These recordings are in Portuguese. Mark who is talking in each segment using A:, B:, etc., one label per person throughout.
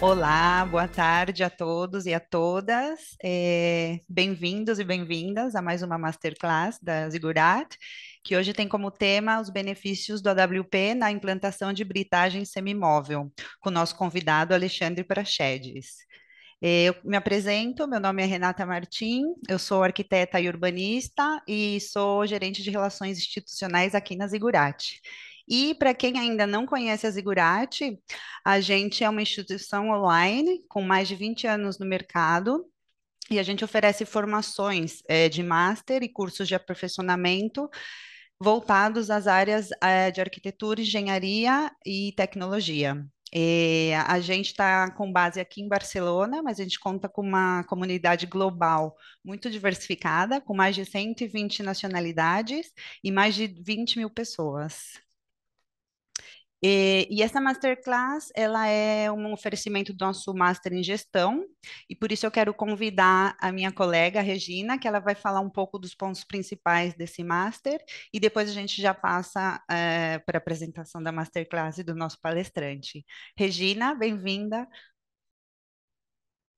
A: Olá, boa tarde a todos e a todas. Bem-vindos e bem-vindas a mais uma Masterclass da Zigurat, que hoje tem como tema os benefícios do AWP na implantação de britagem semimóvel, com o nosso convidado Alexandre Prachedes. Eu me apresento, meu nome é Renata Martim, eu sou arquiteta e urbanista e sou gerente de relações institucionais aqui na Zigurat. E para quem ainda não conhece a Zigurat, a gente é uma instituição online com mais de 20 anos no mercado e a gente oferece formações de master e cursos de aperfeiçoamento voltados às áreas de arquitetura, engenharia e tecnologia. A gente está com base aqui em Barcelona, mas a gente conta com uma comunidade global muito diversificada, com mais de 120 nacionalidades e mais de 20 mil pessoas. E essa masterclass, ela é um oferecimento do nosso Master em Gestão, e por isso eu quero convidar a minha colega Regina, que ela vai falar um pouco dos pontos principais desse Master, e depois a gente já passa para a apresentação da masterclass e do nosso palestrante. Regina, bem-vinda.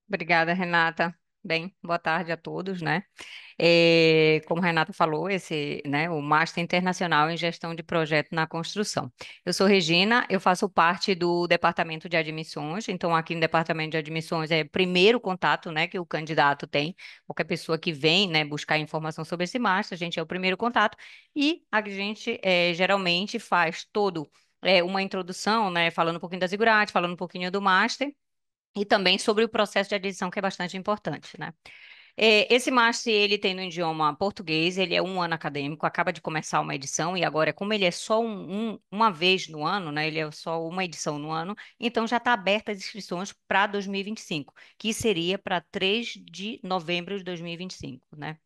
B: Obrigada, Renata. Bem, boa tarde a todos, né? Como a Renata falou, o Master Internacional em Gestão de Projeto na Construção. Eu sou Regina, eu faço parte do Departamento de Admissões, então aqui no Departamento de Admissões é o primeiro contato, né, que o candidato tem, qualquer pessoa que vem, né, buscar informação sobre esse Master, a gente é o primeiro contato e a gente geralmente faz uma introdução, né, falando um pouquinho da Zigurate, falando um pouquinho do Master, e também sobre o processo de admissão, que é bastante importante, né? Esse Master, ele tem no idioma português, ele é um ano acadêmico, acaba de começar uma edição, e agora, como ele é só uma vez no ano, né? Ele é só uma edição no ano, então já está aberta as inscrições para 2025, que seria para 3 de novembro de 2025, né?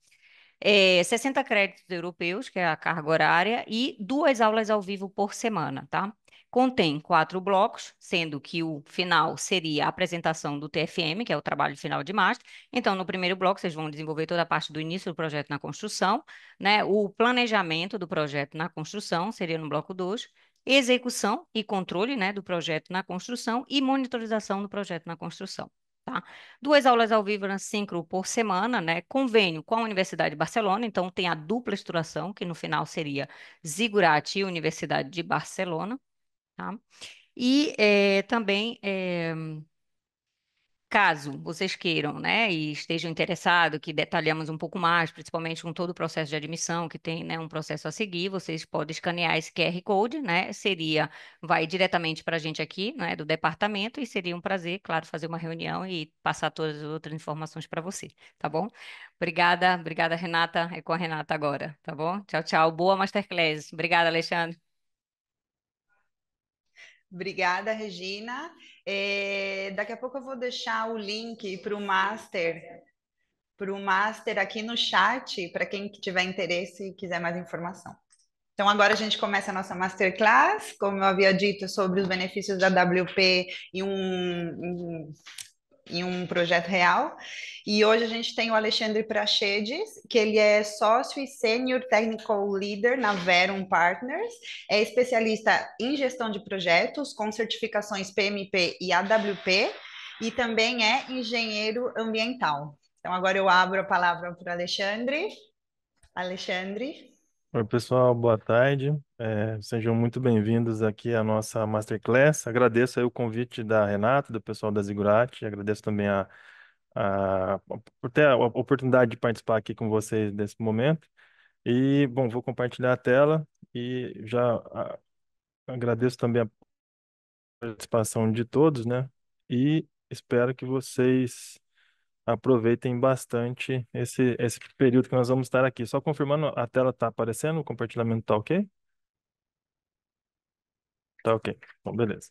B: 60 créditos europeus, que é a carga horária, e duas aulas ao vivo por semana, tá? Contém 4 blocos, sendo que o final seria a apresentação do TFM, que é o trabalho final de master. Então, no primeiro bloco, vocês vão desenvolver toda a parte do início do projeto na construção, né? O planejamento do projeto na construção seria no bloco 2, execução e controle, né, do projeto na construção e monitorização do projeto na construção. Tá? Duas aulas ao vivo na Syncro por semana, né? Convênio com a Universidade de Barcelona, então tem a dupla estruturação, que no final seria Ziggurat e Universidade de Barcelona, tá? E também caso vocês queiram, né, e estejam interessados, que detalhamos um pouco mais, principalmente com todo o processo de admissão, que tem, né, um processo a seguir, vocês podem escanear esse QR Code, né, vai diretamente para a gente aqui, né, do departamento, e seria um prazer, claro, fazer uma reunião e passar todas as outras informações para você, tá bom? Obrigada, Renata, é com a Renata agora, tá bom? Tchau, tchau, boa Masterclass. Obrigada, Alexandre.
A: Obrigada, Regina. Daqui a pouco eu vou deixar o link para o Master aqui no chat, para quem tiver interesse e quiser mais informação. Então, agora a gente começa a nossa masterclass, como eu havia dito, sobre os benefícios da WP em um projeto real. E hoje a gente tem o Alexandre Prachedes, que ele é sócio e senior technical leader na Verum Partners, é especialista em gestão de projetos com certificações PMP e AWP, e também é engenheiro ambiental. Então, agora eu abro a palavra para o Alexandre. Alexandre.
C: Oi, pessoal, boa tarde. Sejam muito bem-vindos aqui à nossa Masterclass. Agradeço aí o convite da Renata, do pessoal da Zigurati. Agradeço também por ter a oportunidade de participar aqui com vocês nesse momento. E, bom, vou compartilhar a tela e agradeço também a participação de todos, né? E espero que vocês aproveitem bastante esse período que nós vamos estar aqui. Só confirmando, a tela está aparecendo, o compartilhamento está ok? Tá ok. Bom, beleza.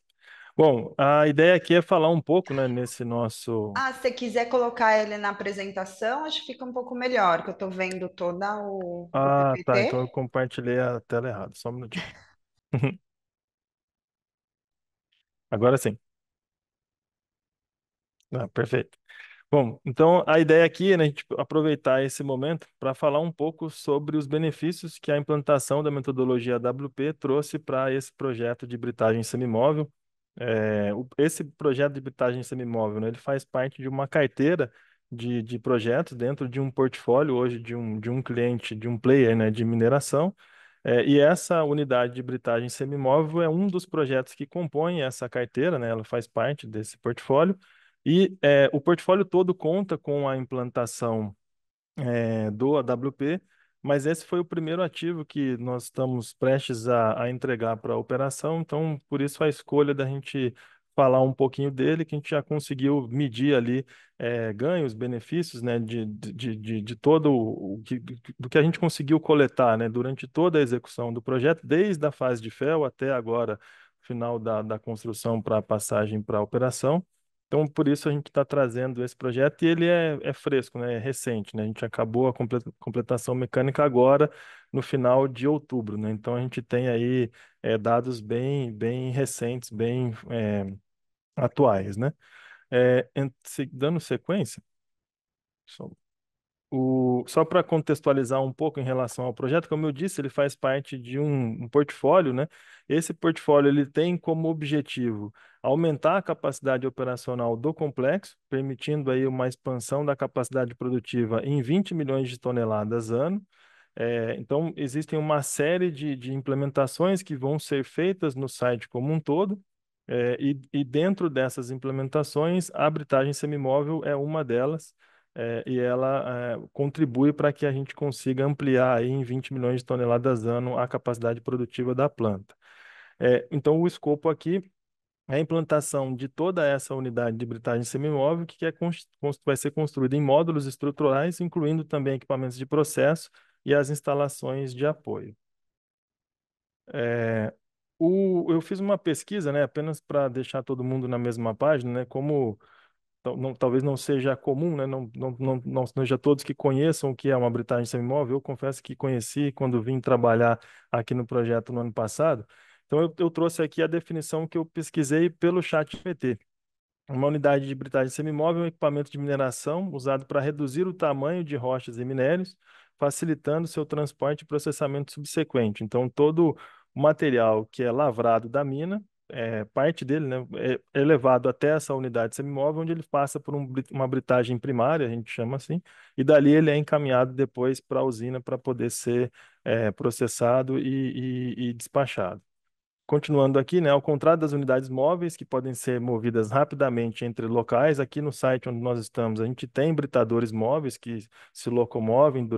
C: Bom, a ideia aqui é falar um pouco, né, nesse nosso.
A: Ah, se você quiser colocar ele na apresentação, acho que fica um pouco melhor, que eu estou vendo toda o
C: Ah, tá.
A: PPT.
C: Então eu compartilhei a tela errada. Só um minutinho. Agora sim. Ah, perfeito. Bom, então a ideia aqui é, né, a gente aproveitar esse momento para falar um pouco sobre os benefícios que a implantação da metodologia WP trouxe para esse projeto de britagem semimóvel. Esse projeto de bitagem semimóvel, né, ele faz parte de uma carteira de projetos dentro de um portfólio hoje de um cliente, de um player, né, de mineração. E essa unidade de britagem semimóvel é um dos projetos que compõem essa carteira, né, ela faz parte desse portfólio. E o portfólio todo conta com a implantação do AWP, mas esse foi o primeiro ativo que nós estamos prestes a entregar para a operação, então por isso a escolha da gente falar um pouquinho dele, que a gente já conseguiu medir ali ganhos, benefícios, né, de todo do que a gente conseguiu coletar, né, durante toda a execução do projeto, desde a fase de fel até agora, final da construção para a passagem para a operação. Então, por isso a gente está trazendo esse projeto e ele é fresco, né? É recente, né? A gente acabou a completação mecânica agora, no final de outubro, né? Então, a gente tem aí dados bem recentes, bem atuais, né? Dando sequência, só só para contextualizar um pouco em relação ao projeto, como eu disse, ele faz parte de um portfólio, né? Esse portfólio ele tem como objetivo aumentar a capacidade operacional do complexo, permitindo aí uma expansão da capacidade produtiva em 20 milhões de toneladas ano. Então, existem uma série de implementações que vão ser feitas no site como um todo, e dentro dessas implementações, a britagem semimóvel é uma delas, e ela contribui para que a gente consiga ampliar aí em 20 milhões de toneladas ano a capacidade produtiva da planta. Então, o escopo aqui é a implantação de toda essa unidade de britagem semimóvel, que vai ser construída em módulos estruturais, incluindo também equipamentos de processo e as instalações de apoio. É, eu fiz uma pesquisa, né, apenas para deixar todo mundo na mesma página, né, como talvez não seja comum, né, não seja todos que conheçam o que é uma britagem semimóvel. Eu confesso que conheci quando vim trabalhar aqui no projeto no ano passado. Então, eu trouxe aqui a definição que eu pesquisei pelo ChatGPT. Uma unidade de britagem semimóvel é um equipamento de mineração usado para reduzir o tamanho de rochas e minérios, facilitando seu transporte e processamento subsequente. Então, todo o material que é lavrado da mina, parte dele, né, é levado até essa unidade semimóvel, onde ele passa por uma britagem primária, a gente chama assim, e dali ele é encaminhado depois para a usina para poder ser processado e despachado. Continuando aqui, né, ao contrário das unidades móveis, que podem ser movidas rapidamente entre locais, aqui no site onde nós estamos, a gente tem britadores móveis que se locomovem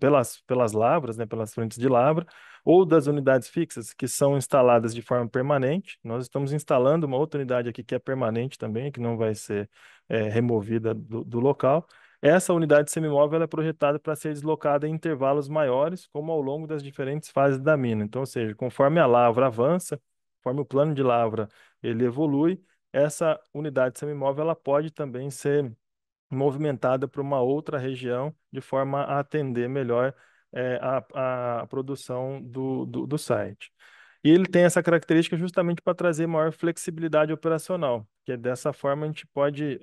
C: pelas lavras, né, pelas frentes de lavra, ou das unidades fixas, que são instaladas de forma permanente. Nós estamos instalando uma outra unidade aqui que é permanente também, que não vai ser removida do local. Essa unidade semimóvel ela é projetada para ser deslocada em intervalos maiores, como ao longo das diferentes fases da mina. Então, ou seja, conforme a lavra avança, conforme o plano de lavra ele evolui, essa unidade semimóvel ela pode também ser movimentada para uma outra região, de forma a atender melhor a produção do site. E ele tem essa característica justamente para trazer maior flexibilidade operacional, que dessa forma a gente pode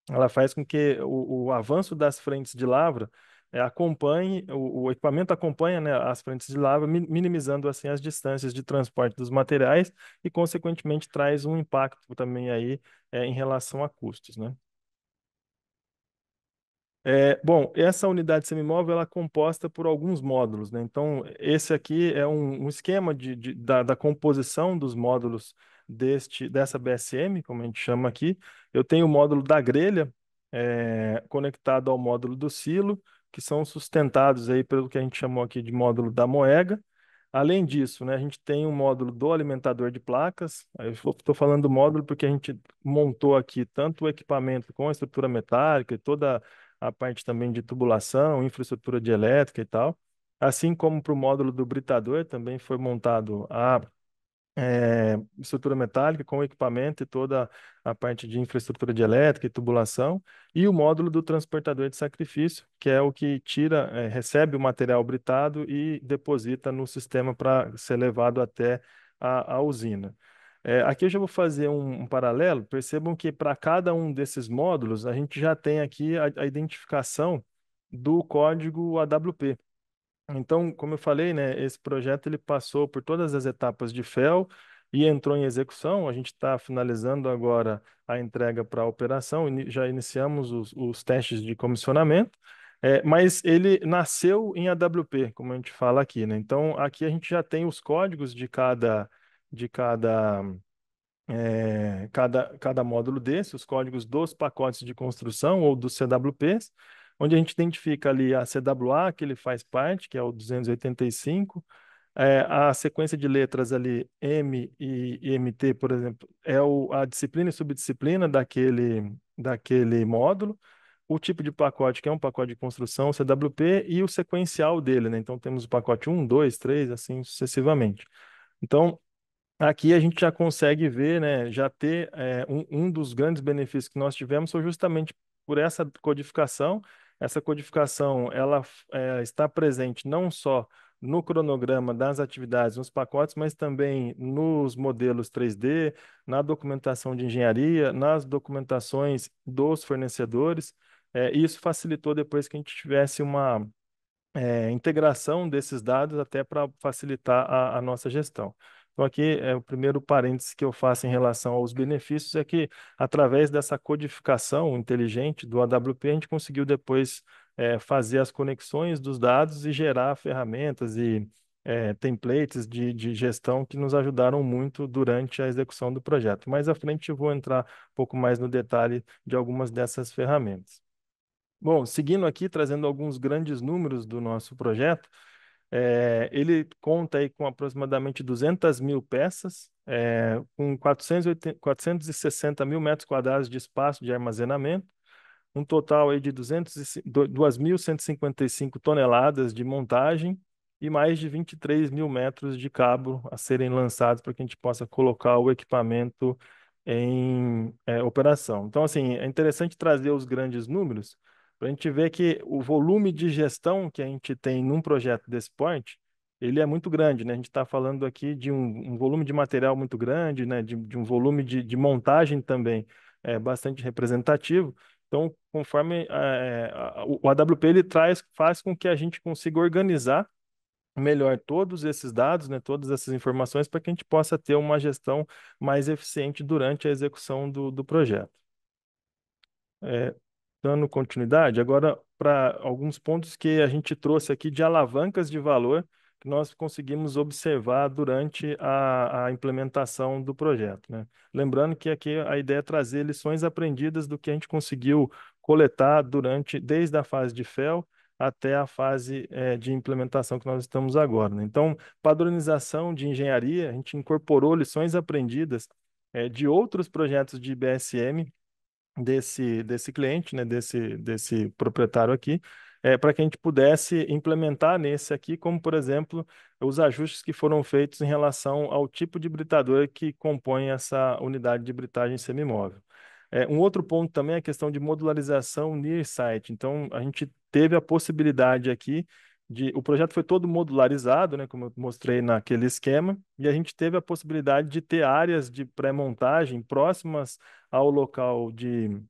C: ela faz com que o avanço das frentes de lavra acompanhe, o equipamento acompanha, né, as frentes de lavra, minimizando assim as distâncias de transporte dos materiais e, consequentemente, traz um impacto também aí em relação a custos, né? Bom, essa unidade semimóvel ela é composta por alguns módulos, né? Então, esse aqui é um esquema da composição dos módulos dessa BSM, como a gente chama aqui. Eu tenho o módulo da grelha, conectado ao módulo do silo, que são sustentados aí pelo que a gente chamou aqui de módulo da moega. Além disso, né, a gente tem um módulo do alimentador de placas. Eu estou falando do módulo porque a gente montou aqui tanto o equipamento com a estrutura metálica e toda a parte também de tubulação, infraestrutura de elétrica e tal. Assim como para o módulo do britador, também foi montado a estrutura metálica com equipamento e toda a parte de infraestrutura de elétrica e tubulação, e o módulo do transportador de sacrifício, que é o que recebe o material britado e deposita no sistema para ser levado até a usina. Aqui eu já vou fazer um paralelo. Percebam que para cada um desses módulos, a gente já tem aqui a identificação do código AWP. Então, como eu falei, né, esse projeto ele passou por todas as etapas de fel e entrou em execução. A gente está finalizando agora a entrega para a operação, já iniciamos os testes de comissionamento, mas ele nasceu em AWP, como a gente fala aqui, né? Então, aqui a gente já tem os códigos de cada módulo desse, os códigos dos pacotes de construção ou dos CWPs, onde a gente identifica ali a CWA, que ele faz parte, que é o 285, a sequência de letras ali, M e MT, por exemplo, a disciplina e subdisciplina daquele módulo, o tipo de pacote, que é um pacote de construção, CWP, e o sequencial dele, né? Então, temos o pacote 1, 2, 3, assim sucessivamente. Então, aqui a gente já consegue ver, né, já ter um dos grandes benefícios que nós tivemos foi justamente por essa codificação. Essa codificação, ela está presente não só no cronograma das atividades, nos pacotes, mas também nos modelos 3D, na documentação de engenharia, nas documentações dos fornecedores. E isso facilitou depois que a gente tivesse uma integração desses dados até para facilitar a nossa gestão. Então, aqui o primeiro parênteses que eu faço em relação aos benefícios é que, através dessa codificação inteligente do AWP, a gente conseguiu depois fazer as conexões dos dados e gerar ferramentas e templates de gestão que nos ajudaram muito durante a execução do projeto. Mais à frente, eu vou entrar um pouco mais no detalhe de algumas dessas ferramentas. Bom, seguindo aqui, trazendo alguns grandes números do nosso projeto, ele conta aí com aproximadamente 200 mil peças, com 460 mil metros quadrados de espaço de armazenamento, um total aí de 2.155 toneladas de montagem e mais de 23 mil metros de cabo a serem lançados para que a gente possa colocar o equipamento em operação. Então, assim, é interessante trazer os grandes números para a gente ver que o volume de gestão que a gente tem num projeto desse porte, ele é muito grande, né? A gente está falando aqui de um volume de material muito grande, né? De um volume de montagem também bastante representativo. Então, conforme o AWP ele faz com que a gente consiga organizar melhor todos esses dados, né, todas essas informações, para que a gente possa ter uma gestão mais eficiente durante a execução do projeto. É, dando continuidade, agora para alguns pontos que a gente trouxe aqui de alavancas de valor que nós conseguimos observar durante a implementação do projeto, né? Lembrando que aqui a ideia é trazer lições aprendidas do que a gente conseguiu coletar desde a fase de FEL até a fase de implementação que nós estamos agora, né? Então, padronização de engenharia, a gente incorporou lições aprendidas de outros projetos de IBSM desse cliente, né, desse proprietário aqui, para que a gente pudesse implementar nesse aqui, como, por exemplo, os ajustes que foram feitos em relação ao tipo de britador que compõe essa unidade de britagem semimóvel. Um outro ponto também é a questão de modularização near site. Então, a gente teve a possibilidade aqui o projeto foi todo modularizado, né, como eu mostrei naquele esquema, e a gente teve a possibilidade de ter áreas de pré-montagem próximas ao local de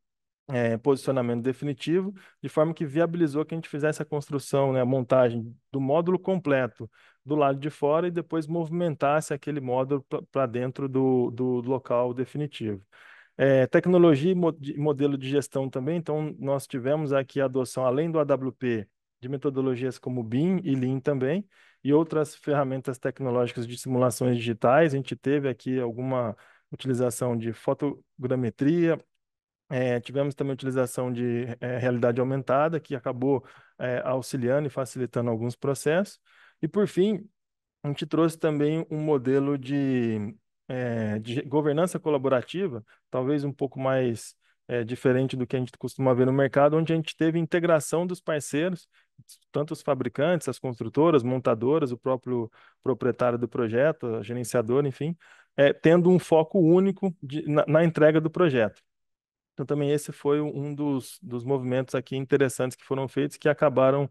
C: posicionamento definitivo, de forma que viabilizou que a gente fizesse a construção, né, a montagem do módulo completo do lado de fora e depois movimentasse aquele módulo para dentro do local definitivo. Tecnologia e modelo de gestão também, então nós tivemos aqui a adoção, além do AWP, de metodologias como BIM e Lean também, e outras ferramentas tecnológicas de simulações digitais. A gente teve aqui alguma utilização de fotogrametria, tivemos também a utilização de realidade aumentada, que acabou auxiliando e facilitando alguns processos. E, por fim, a gente trouxe também um modelo de governança colaborativa, talvez um pouco mais diferente do que a gente costuma ver no mercado, onde a gente teve integração dos parceiros, tanto os fabricantes, as construtoras, montadoras, o próprio proprietário do projeto, a gerenciadora, enfim, tendo um foco único na entrega do projeto. Então, também esse foi um dos movimentos aqui interessantes que foram feitos, que acabaram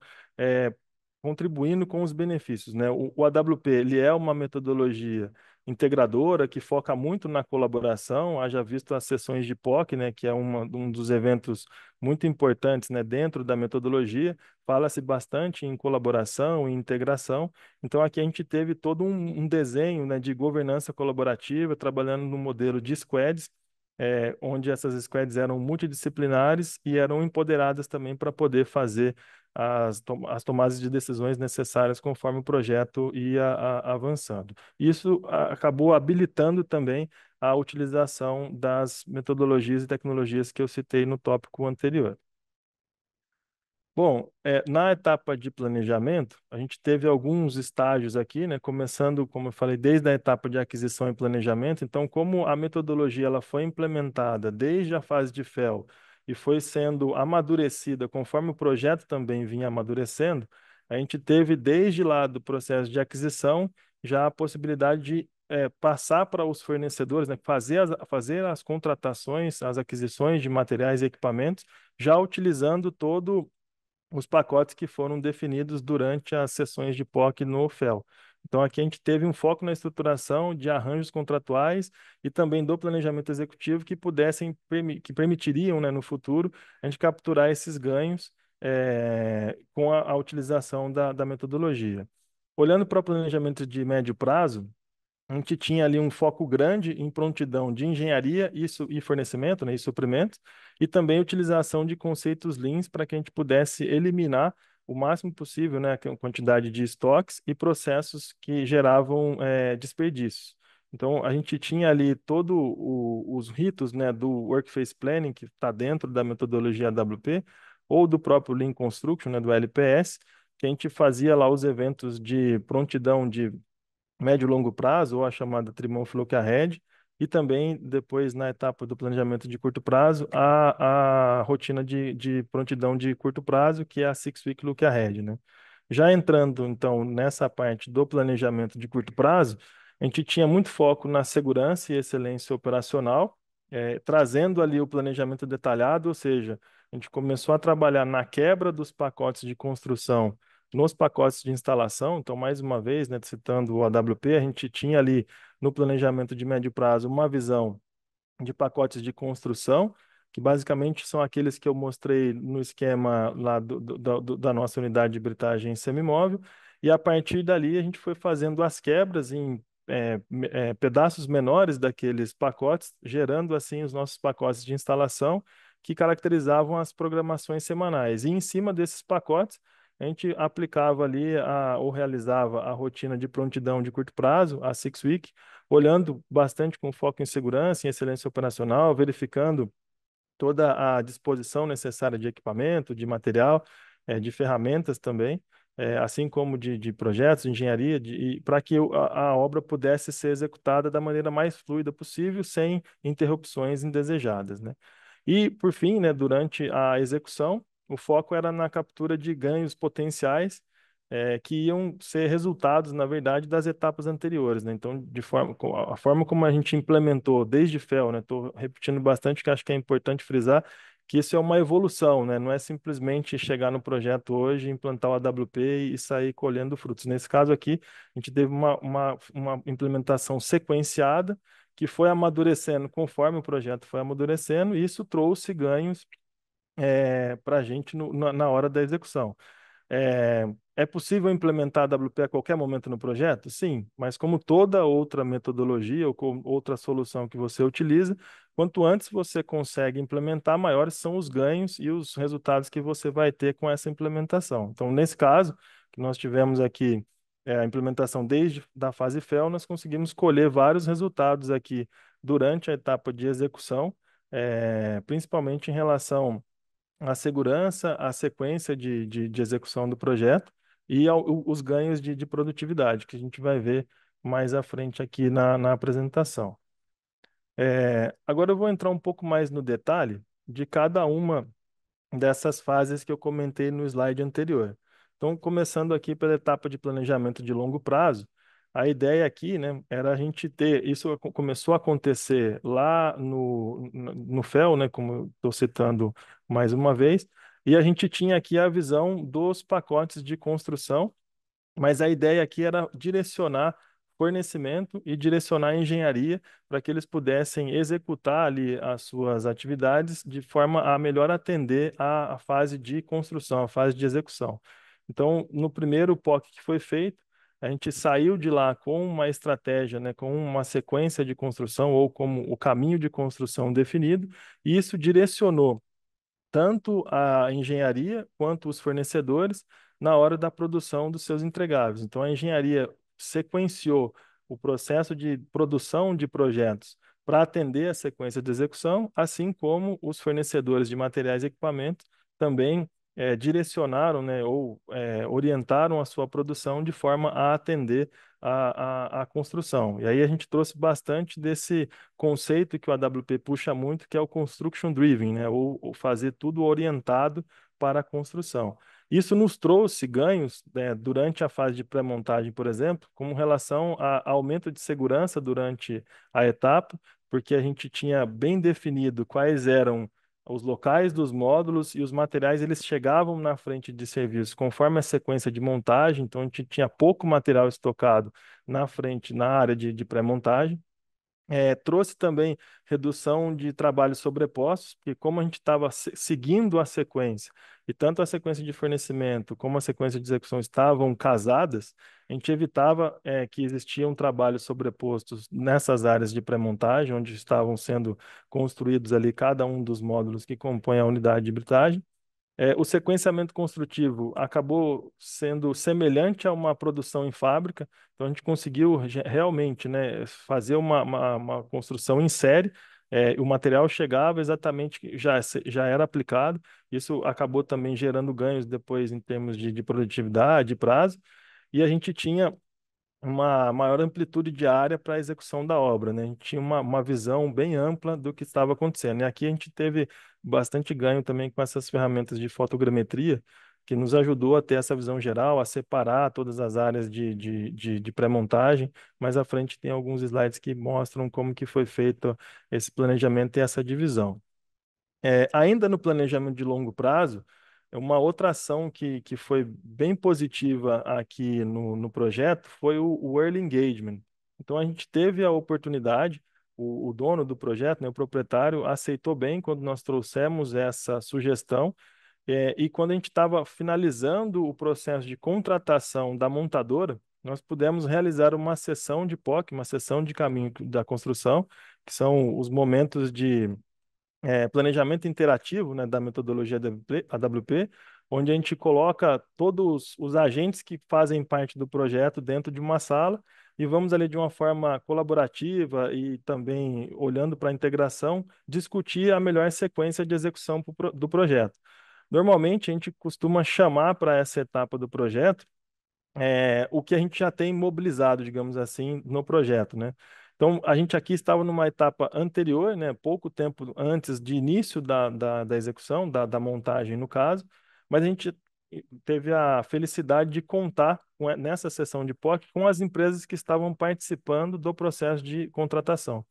C: contribuindo com os benefícios, né? O AWP, ele é uma metodologia integradora que foca muito na colaboração, haja visto as sessões de POC, né, que é um dos eventos muito importantes, né, dentro da metodologia, fala-se bastante em colaboração e integração. Então, aqui a gente teve todo um desenho, né, de governança colaborativa, trabalhando no modelo de squads, onde essas squads eram multidisciplinares e eram empoderadas também para poder fazer as tomadas de decisões necessárias conforme o projeto ia avançando. Isso acabou habilitando também a utilização das metodologias e tecnologias que eu citei no tópico anterior. Bom, na etapa de planejamento, a gente teve alguns estágios aqui, né? Começando, como eu falei, desde a etapa de aquisição e planejamento. Então, como a metodologia ela foi implementada desde a fase de FEL e foi sendo amadurecida conforme o projeto também vinha amadurecendo, a gente teve desde lá do processo de aquisição já a possibilidade de passar para os fornecedores, né? Fazer as contratações, as aquisições de materiais e equipamentos, já utilizando todo os pacotes que foram definidos durante as sessões de POC no FEL. Então, aqui a gente teve um foco na estruturação de arranjos contratuais e também do planejamento executivo que que permitiriam, né, no futuro, a gente capturar esses ganhos com a utilização da metodologia. Olhando para o planejamento de médio prazo, a gente tinha ali um foco grande em prontidão de engenharia e fornecimento, né, e suprimentos, e também utilização de conceitos Leans para que a gente pudesse eliminar o máximo possível, né, a quantidade de estoques e processos que geravam desperdícios. Então, a gente tinha ali todos os ritos, né, do Workphase Planning, que está dentro da metodologia AWP, ou do próprio Lean Construction, né, do LPS, que a gente fazia lá os eventos de prontidão de médio e longo prazo, ou a chamada Three-Month Look Ahead, e também depois na etapa do planejamento de curto prazo, a rotina de prontidão de curto prazo, que é a Six-Week Look Ahead, né? Já entrando, então, nessa parte do planejamento de curto prazo, a gente tinha muito foco na segurança e excelência operacional, trazendo ali o planejamento detalhado, ou seja, a gente começou a trabalhar na quebra dos pacotes de construção nos pacotes de instalação. Então, mais uma vez, né, citando o AWP, a gente tinha ali no planejamento de médio prazo uma visão de pacotes de construção, que basicamente são aqueles que eu mostrei no esquema lá da nossa unidade de britagem semimóvel, e a partir dali a gente foi fazendo as quebras em pedaços menores daqueles pacotes, gerando assim os nossos pacotes de instalação que caracterizavam as programações semanais. E em cima desses pacotes, a gente aplicava ali ou realizava a rotina de prontidão de curto prazo, a Six Week, olhando bastante com foco em segurança, em excelência operacional, verificando toda a disposição necessária de equipamento, de material, de ferramentas também, assim como de projetos, de engenharia, para que a obra pudesse ser executada da maneira mais fluida possível, sem interrupções indesejadas, né? E, por fim, né, durante a execução, o foco era na captura de ganhos potenciais que iam ser resultados, na verdade, das etapas anteriores, né? Então, a forma como a gente implementou desde FEL, né? Estou repetindo bastante, que acho que é importante frisar que isso é uma evolução, né? Não é simplesmente chegar no projeto hoje, implantar o AWP e sair colhendo frutos. Nesse caso aqui, a gente teve uma implementação sequenciada que foi amadurecendo conforme o projeto foi amadurecendo, e isso trouxe ganhos para a gente na hora da execução. É possível implementar a WP a qualquer momento no projeto? Sim, mas como toda outra metodologia ou outra solução que você utiliza, quanto antes você consegue implementar, maiores são os ganhos e os resultados que você vai ter com essa implementação. Então, nesse caso, que nós tivemos aqui a implementação desde da fase FEL, nós conseguimos colher vários resultados aqui durante a etapa de execução, principalmente em relação a segurança, a sequência de execução do projeto e os ganhos de produtividade, que a gente vai ver mais à frente aqui na apresentação. Agora eu vou entrar um pouco mais no detalhe de cada uma dessas fases que eu comentei no slide anterior. Então, começando aqui pela etapa de planejamento de longo prazo, a ideia aqui, né, era a gente ter, isso começou a acontecer lá no FEL, né, como eu estou citando mais uma vez, e a gente tinha aqui a visão dos pacotes de construção, mas a ideia aqui era direcionar fornecimento e direcionar a engenharia para que eles pudessem executar ali as suas atividades de forma a melhor atender a fase de construção, a fase de execução. Então, no primeiro POC que foi feito, a gente saiu de lá com uma estratégia, né, com uma sequência de construção ou como o caminho de construção definido, e isso direcionou tanto a engenharia quanto os fornecedores na hora da produção dos seus entregáveis. Então, a engenharia sequenciou o processo de produção de projetos para atender a sequência de execução, assim como os fornecedores de materiais e equipamentos também direcionaram, né, ou orientaram a sua produção de forma a atender a construção. E aí a gente trouxe bastante desse conceito que o AWP puxa muito, que é o construction driven, né? Ou fazer tudo orientado para a construção. Isso nos trouxe ganhos, né, durante a fase de pré-montagem, por exemplo, com relação a aumento de segurança durante a etapa, porque a gente tinha bem definido quais eram os locais dos módulos e os materiais eles chegavam na frente de serviço conforme a sequência de montagem, então a gente tinha pouco material estocado na frente, na área de pré-montagem. Trouxe também redução de trabalhos sobrepostos, porque como a gente estava seguindo a sequência, e tanto a sequência de fornecimento como a sequência de execução estavam casadas, a gente evitava que existiam trabalhos sobrepostos nessas áreas de pré-montagem, onde estavam sendo construídos ali cada um dos módulos que compõem a unidade de britagem. O sequenciamento construtivo acabou sendo semelhante a uma produção em fábrica, então a gente conseguiu realmente, né, fazer uma construção em série, o material chegava exatamente, já era aplicado, isso acabou também gerando ganhos depois em termos de produtividade, de prazo, e a gente tinha uma maior amplitude de área para a execução da obra, né? A gente tinha uma visão bem ampla do que estava acontecendo. E aqui a gente teve bastante ganho também com essas ferramentas de fotogrametria, que nos ajudou a ter essa visão geral, a separar todas as áreas de pré-montagem. Mais à frente tem alguns slides que mostram como que foi feito esse planejamento e essa divisão. Ainda no planejamento de longo prazo, uma outra ação que foi bem positiva aqui no projeto foi o Early Engagement. Então, a gente teve a oportunidade, o dono do projeto, né, o proprietário, aceitou bem quando nós trouxemos essa sugestão. E quando a gente estava finalizando o processo de contratação da montadora, nós pudemos realizar uma sessão de POC, uma sessão de caminho da construção, que são os momentos de planejamento interativo, né, da metodologia AWP, onde a gente coloca todos os agentes que fazem parte do projeto dentro de uma sala e vamos ali de uma forma colaborativa e também olhando para a integração, discutir a melhor sequência de execução do projeto. Normalmente, a gente costuma chamar para essa etapa do projeto o que a gente já tem mobilizado, digamos assim, no projeto, né? Então, a gente aqui estava numa etapa anterior, né? Pouco tempo antes de início da execução, da montagem, no caso, mas a gente teve a felicidade de contar nessa sessão de POC com as empresas que estavam participando do processo de contratação.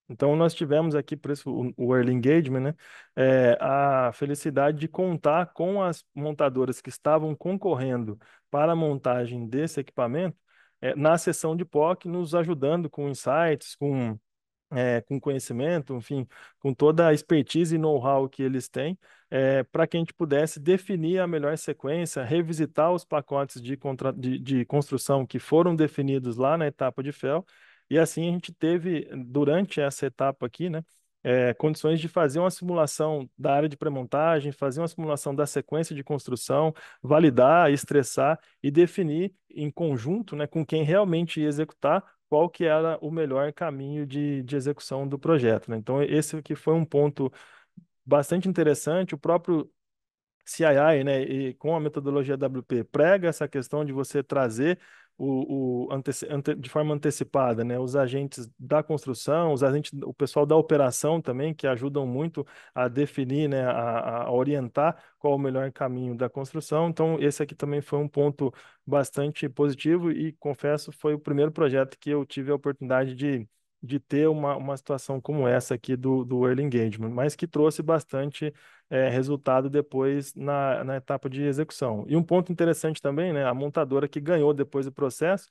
C: Então, nós tivemos aqui, por isso, o Early Engagement, né? A felicidade de contar com as montadoras que estavam concorrendo para a montagem desse equipamento, na sessão de POC, nos ajudando com insights, com conhecimento, enfim, com toda a expertise e know-how que eles têm, para que a gente pudesse definir a melhor sequência, revisitar os pacotes de construção que foram definidos lá na etapa de FEL, e assim a gente teve, durante essa etapa aqui, né, condições de fazer uma simulação da área de pré-montagem, fazer uma simulação da sequência de construção, validar, estressar e definir em conjunto, né, com quem realmente ia executar qual que era o melhor caminho de execução do projeto, né? Então, esse aqui foi um ponto bastante interessante. O próprio CII, né, e com a metodologia WP, prega essa questão de você trazer de forma antecipada, né, os agentes da construção, o pessoal da operação também, que ajudam muito a definir, né, a orientar qual o melhor caminho da construção. Então, esse aqui também foi um ponto bastante positivo e, confesso, foi o primeiro projeto que eu tive a oportunidade de ter uma situação como essa aqui do Early Engagement, mas que trouxe bastante resultado depois na etapa de execução. E um ponto interessante também, né, a montadora que ganhou depois do processo,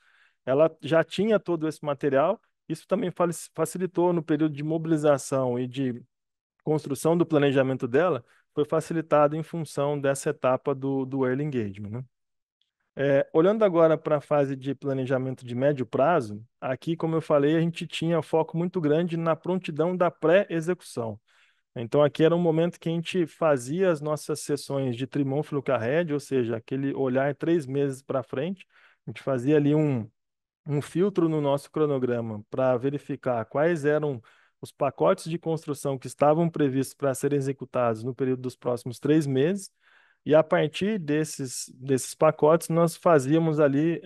C: ela já tinha todo esse material. Isso também facilitou no período de mobilização e de construção do planejamento dela, foi facilitado em função dessa etapa do early engagement, né? Olhando agora para a fase de planejamento de médio prazo, aqui, como eu falei, a gente tinha foco muito grande na prontidão da pré-execução. Então, aqui era um momento que a gente fazia as nossas sessões de Trimon Look Ahead, ou seja, aquele olhar 3 meses para frente. A gente fazia ali um filtro no nosso cronograma para verificar quais eram os pacotes de construção que estavam previstos para serem executados no período dos próximos 3 meses. E a partir desses pacotes, nós fazíamos ali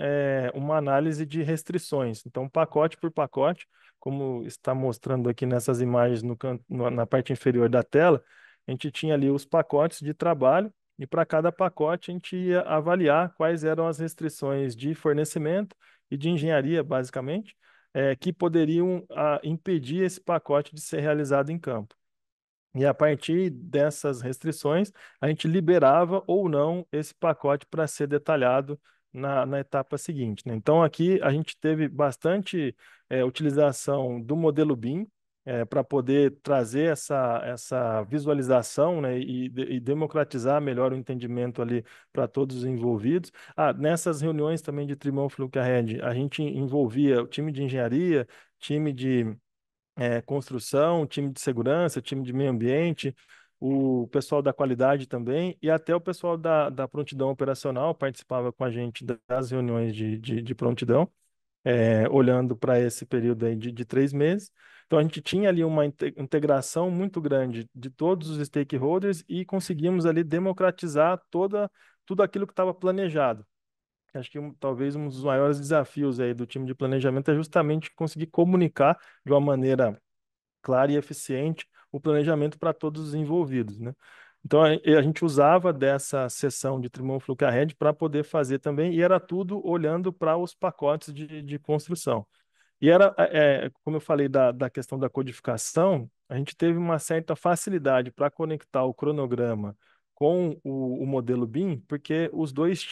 C: uma análise de restrições. Então, pacote por pacote, como está mostrando aqui nessas imagens na parte inferior da tela, a gente tinha ali os pacotes de trabalho, e para cada pacote a gente ia avaliar quais eram as restrições de fornecimento e de engenharia, basicamente, que poderiam impedir esse pacote de ser realizado em campo. E a partir dessas restrições, a gente liberava ou não esse pacote para ser detalhado na etapa seguinte, né? Então, aqui a gente teve bastante utilização do modelo BIM para poder trazer essa visualização, né, e democratizar melhor o entendimento ali para todos os envolvidos. Nessas reuniões também de Trimão Fluke Ahead, a gente envolvia o time de engenharia, time de construção, time de segurança, time de meio ambiente, o pessoal da qualidade também, e até o pessoal da prontidão operacional participava com a gente das reuniões de prontidão, olhando para esse período aí de 3 meses. Então, a gente tinha ali uma integração muito grande de todos os stakeholders e conseguimos ali democratizar tudo aquilo que estava planejado. Acho que talvez um dos maiores desafios aí do time de planejamento é justamente conseguir comunicar de uma maneira clara e eficiente o planejamento para todos os envolvidos, né? Então, a gente usava dessa sessão de Trimon Fluke Ahead para poder fazer também, e era tudo olhando para os pacotes de construção. E era, como eu falei da questão da codificação, a gente teve uma certa facilidade para conectar o cronograma com o modelo BIM, porque os dois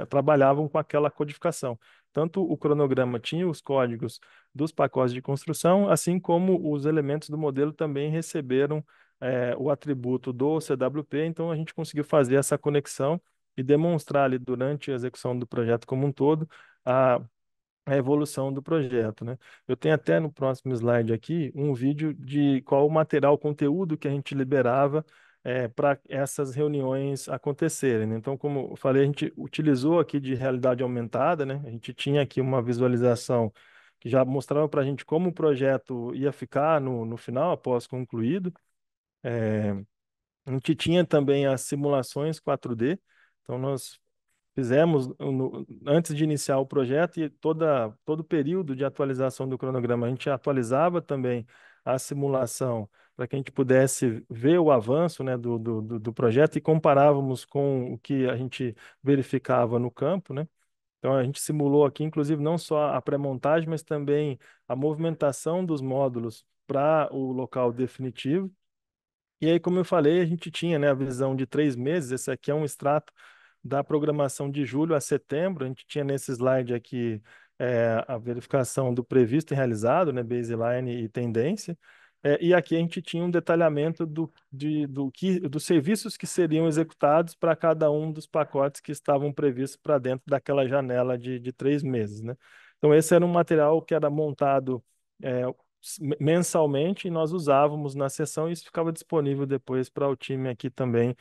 C: trabalhavam com aquela codificação. Tanto o cronograma tinha os códigos dos pacotes de construção, assim como os elementos do modelo também receberam o atributo do CWP, então a gente conseguiu fazer essa conexão e demonstrar ali durante a execução do projeto como um todo a evolução do projeto, né? Eu tenho até no próximo slide aqui um vídeo de qual o material, o conteúdo que a gente liberava para essas reuniões acontecerem, né? Então, como eu falei, a gente utilizou aqui de realidade aumentada, né? A gente tinha aqui uma visualização que já mostrava para a gente como o projeto ia ficar no final, após concluído. A gente tinha também as simulações 4D, então nós fizemos antes de iniciar o projeto e todo o período de atualização do cronograma. A gente atualizava também a simulação para que a gente pudesse ver o avanço, né, do projeto e comparávamos com o que a gente verificava no campo, né? Então a gente simulou aqui, inclusive, não só a pré-montagem, mas também a movimentação dos módulos para o local definitivo. E aí, como eu falei, a gente tinha, né, a visão de 3 meses. Esse aqui é um extrato da programação de julho a setembro. A gente tinha nesse slide aqui a verificação do previsto e realizado, né, baseline e tendência. E aqui a gente tinha um detalhamento dos serviços que seriam executados para cada um dos pacotes que estavam previstos para dentro daquela janela de 3 meses, né? Então, esse era um material que era montado é, mensalmente, e nós usávamos na sessão, e isso ficava disponível depois para o time aqui também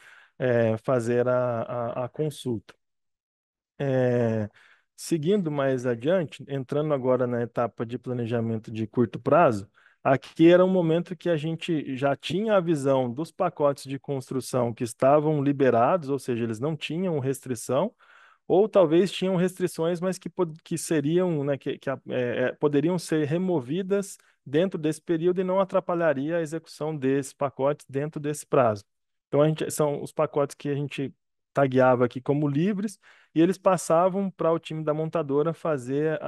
C: fazer a consulta. É, Seguindo mais adiante, entrando agora na etapa de planejamento de curto prazo, aqui era um momento que a gente já tinha a visão dos pacotes de construção que estavam liberados, ou seja, eles não tinham restrição, ou talvez tinham restrições, mas que seriam, né, poderiam ser removidas dentro desse período e não atrapalharia a execução desses pacotes dentro desse prazo. Então, são os pacotes que a gente tagueava aqui como livres, e eles passavam para o time da montadora fazer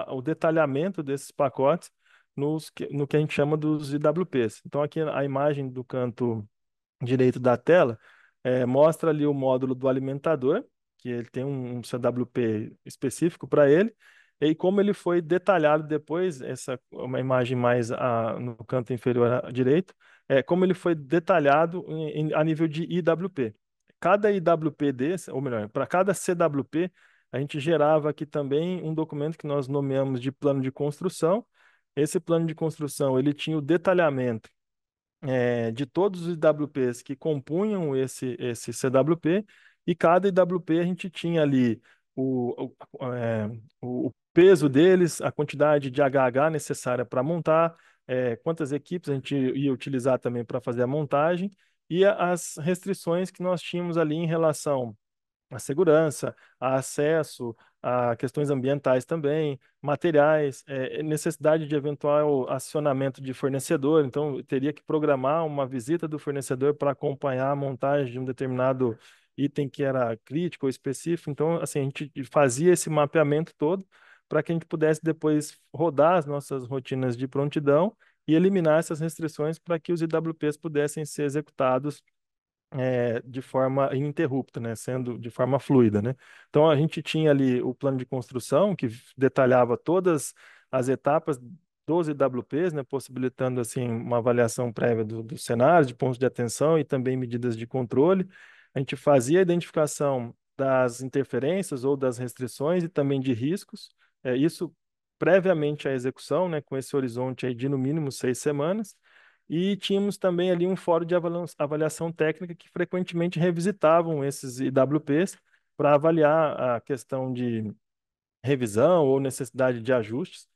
C: o detalhamento desses pacotes no que a gente chama dos IWPs. Então, aqui a imagem do canto direito da tela mostra ali o módulo do alimentador. que ele tem um CWP específico para ele, e como ele foi detalhado depois, essa uma imagem mais no canto inferior direito, como ele foi detalhado a nível de IWP. Cada IWP desse, ou melhor, para cada CWP, a gente gerava aqui também um documento que nós nomeamos de plano de construção. Esse plano de construção, ele tinha o detalhamento de todos os IWPs que compunham esse CWP, e cada IWP a gente tinha ali o peso deles, a quantidade de HH necessária para montar, quantas equipes a gente ia utilizar também para fazer a montagem, e as restrições que nós tínhamos ali em relação a segurança, a acesso, a questões ambientais também, materiais, necessidade de eventual acionamento de fornecedor. Então, eu teria que programar uma visita do fornecedor para acompanhar a montagem de um determinado item que era crítico ou específico. Então, assim, a gente fazia esse mapeamento todo para que a gente pudesse depois rodar as nossas rotinas de prontidão e eliminar essas restrições para que os IWPs pudessem ser executados de forma ininterrupta, né, sendo de forma fluida, né? Então a gente tinha ali o plano de construção que detalhava todas as etapas dos IWPs, né, possibilitando assim uma avaliação prévia do cenário, de pontos de atenção e também medidas de controle. A gente fazia a identificação das interferências ou das restrições e também de riscos, isso previamente à execução, né, com esse horizonte aí de no mínimo 6 semanas. E tínhamos também ali um fórum de avaliação técnica que frequentemente revisitavam esses IWPs para avaliar a questão de revisão ou necessidade de ajustes.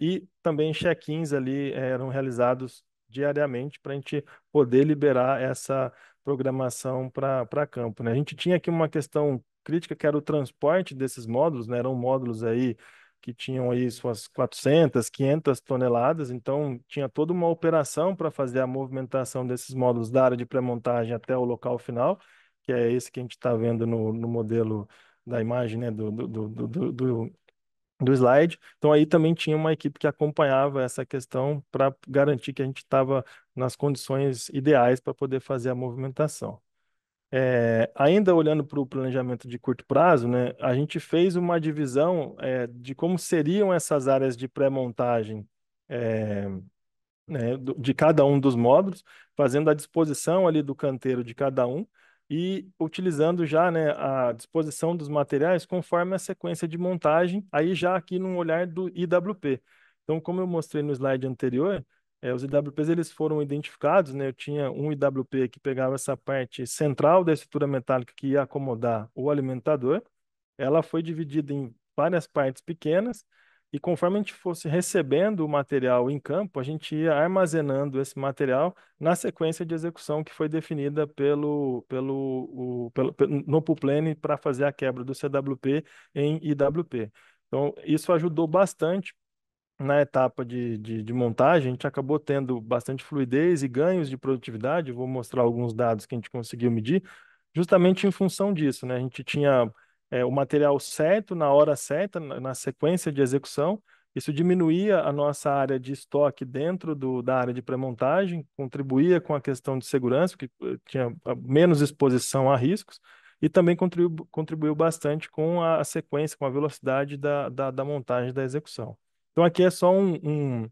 C: E também check-ins ali eram realizados diariamente para a gente poder liberar essa programação para campo, né? A gente tinha aqui uma questão crítica que era o transporte desses módulos, né? Eram módulos aí que tinham aí suas 400, 500 toneladas, então tinha toda uma operação para fazer a movimentação desses módulos da área de pré-montagem até o local final, que é esse que a gente está vendo no modelo da imagem, né, do slide. Então aí também tinha uma equipe que acompanhava essa questão para garantir que a gente estava nas condições ideais para poder fazer a movimentação. Ainda olhando para o planejamento de curto prazo, né, a gente fez uma divisão de como seriam essas áreas de pré-montagem né, de cada um dos módulos, fazendo a disposição ali do canteiro de cada um e utilizando já, né, a disposição dos materiais conforme a sequência de montagem, aí já aqui num olhar do IWP. Então, como eu mostrei no slide anterior, os IWPs eles foram identificados, né? Eu tinha um IWP que pegava essa parte central da estrutura metálica que ia acomodar o alimentador. Ela foi dividida em várias partes pequenas e conforme a gente fosse recebendo o material em campo, a gente ia armazenando esse material na sequência de execução que foi definida no pool plane para fazer a quebra do CWP em IWP. Então, isso ajudou bastante na etapa de montagem. A gente acabou tendo bastante fluidez e ganhos de produtividade. Eu vou mostrar alguns dados que a gente conseguiu medir, justamente em função disso, né? A gente tinha o material certo, na hora certa, na sequência de execução. Isso diminuía a nossa área de estoque dentro da área de pré-montagem, contribuía com a questão de segurança, porque tinha menos exposição a riscos, e também contribuiu bastante com a sequência, com a velocidade da montagem da execução. Então aqui é só um,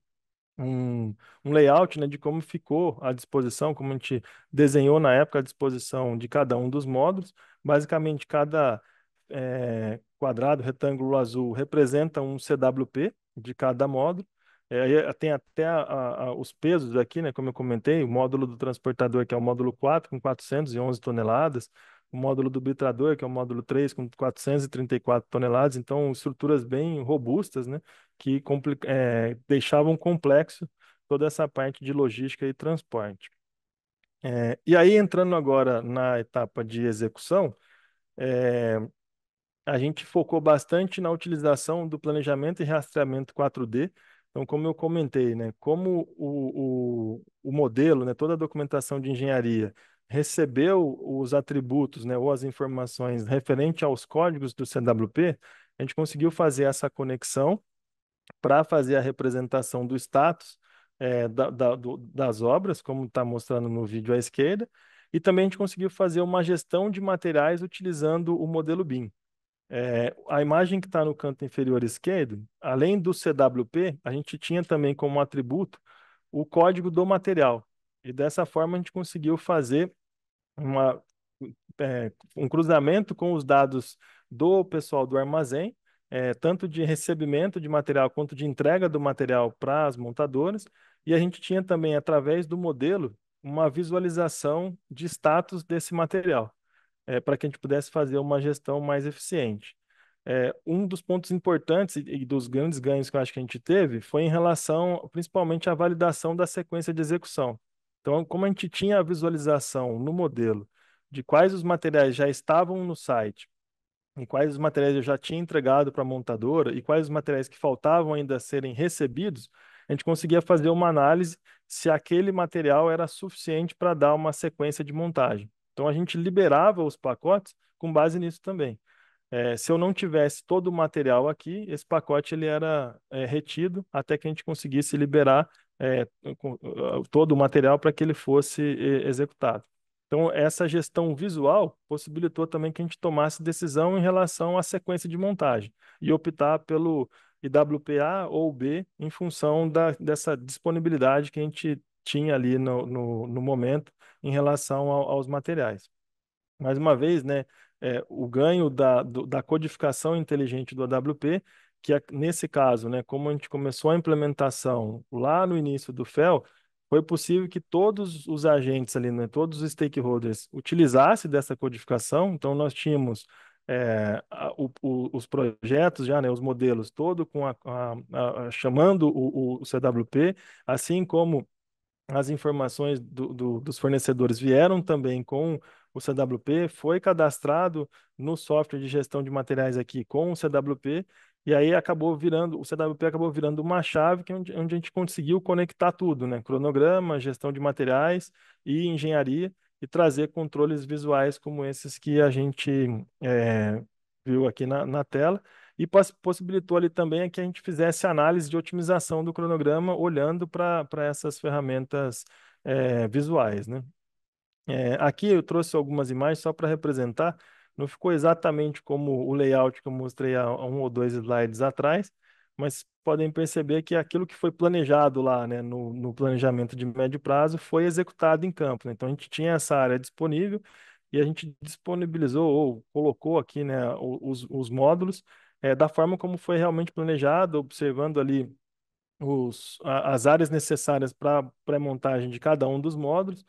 C: um layout, né, de como ficou a disposição, como a gente desenhou na época a disposição de cada um dos módulos. Basicamente, cada quadrado, retângulo azul representa um CWP de cada módulo. Aí tem até os pesos aqui, né, como eu comentei, o módulo do transportador, que é o módulo 4 com 411 toneladas, o módulo do bitrador, que é o módulo 3 com 434 toneladas, então estruturas bem robustas, né, que deixavam complexo toda essa parte de logística e transporte. E aí, entrando agora na etapa de execução, é, a gente focou bastante na utilização do planejamento e rastreamento 4D. Então, como eu comentei, né, como o modelo, né, toda a documentação de engenharia recebeu os atributos, né, ou as informações referente aos códigos do CWP, a gente conseguiu fazer essa conexão para fazer a representação do status das obras, como está mostrando no vídeo à esquerda, e também a gente conseguiu fazer uma gestão de materiais utilizando o modelo BIM. A imagem que está no canto inferior esquerdo, além do CWP, a gente tinha também como atributo o código do material. E dessa forma a gente conseguiu fazer uma, um cruzamento com os dados do pessoal do armazém, tanto de recebimento de material quanto de entrega do material para as montadoras. E a gente tinha também, através do modelo, uma visualização de status desse material, para que a gente pudesse fazer uma gestão mais eficiente. Um dos pontos importantes e dos grandes ganhos que eu acho que a gente teve foi em relação, principalmente, à validação da sequência de execução. Então, como a gente tinha a visualização no modelo de quais os materiais já estavam no site e quais os materiais eu já tinha entregado para a montadora e quais os materiais que faltavam ainda serem recebidos, a gente conseguia fazer uma análise se aquele material era suficiente para dar uma sequência de montagem. Então, a gente liberava os pacotes com base nisso também. Se eu não tivesse todo o material aqui, esse pacote ele era retido até que a gente conseguisse liberar é, todo o material para que ele fosse executado. Então, essa gestão visual possibilitou também que a gente tomasse decisão em relação à sequência de montagem e optar pelo IWPA ou B em função dessa disponibilidade que a gente tinha ali no momento em relação aos materiais. Mais uma vez, né, o ganho da codificação inteligente do AWP, que nesse caso, né, como a gente começou a implementação lá no início do FEL, foi possível que todos os agentes ali, né, todos os stakeholders utilizassem dessa codificação. Então, nós tínhamos os projetos já, né, os modelos todo com chamando o CWP, assim como as informações dos fornecedores vieram também com o CWP, foi cadastrado no software de gestão de materiais aqui com o CWP, e aí o CWP acabou virando uma chave onde a gente conseguiu conectar tudo, né? Cronograma, gestão de materiais e engenharia, e trazer controles visuais como esses que a gente viu aqui na tela. E possibilitou ali também que a gente fizesse análise de otimização do cronograma olhando para essas ferramentas visuais, né? Aqui eu trouxe algumas imagens só para representar. Não ficou exatamente como o layout que eu mostrei há um ou dois slides atrás, mas podem perceber que aquilo que foi planejado lá, né, no planejamento de médio prazo foi executado em campo, né? Então a gente tinha essa área disponível e a gente disponibilizou ou colocou aqui, né, os módulos da forma como foi realmente planejado, observando ali as áreas necessárias para pré-montagem de cada um dos módulos,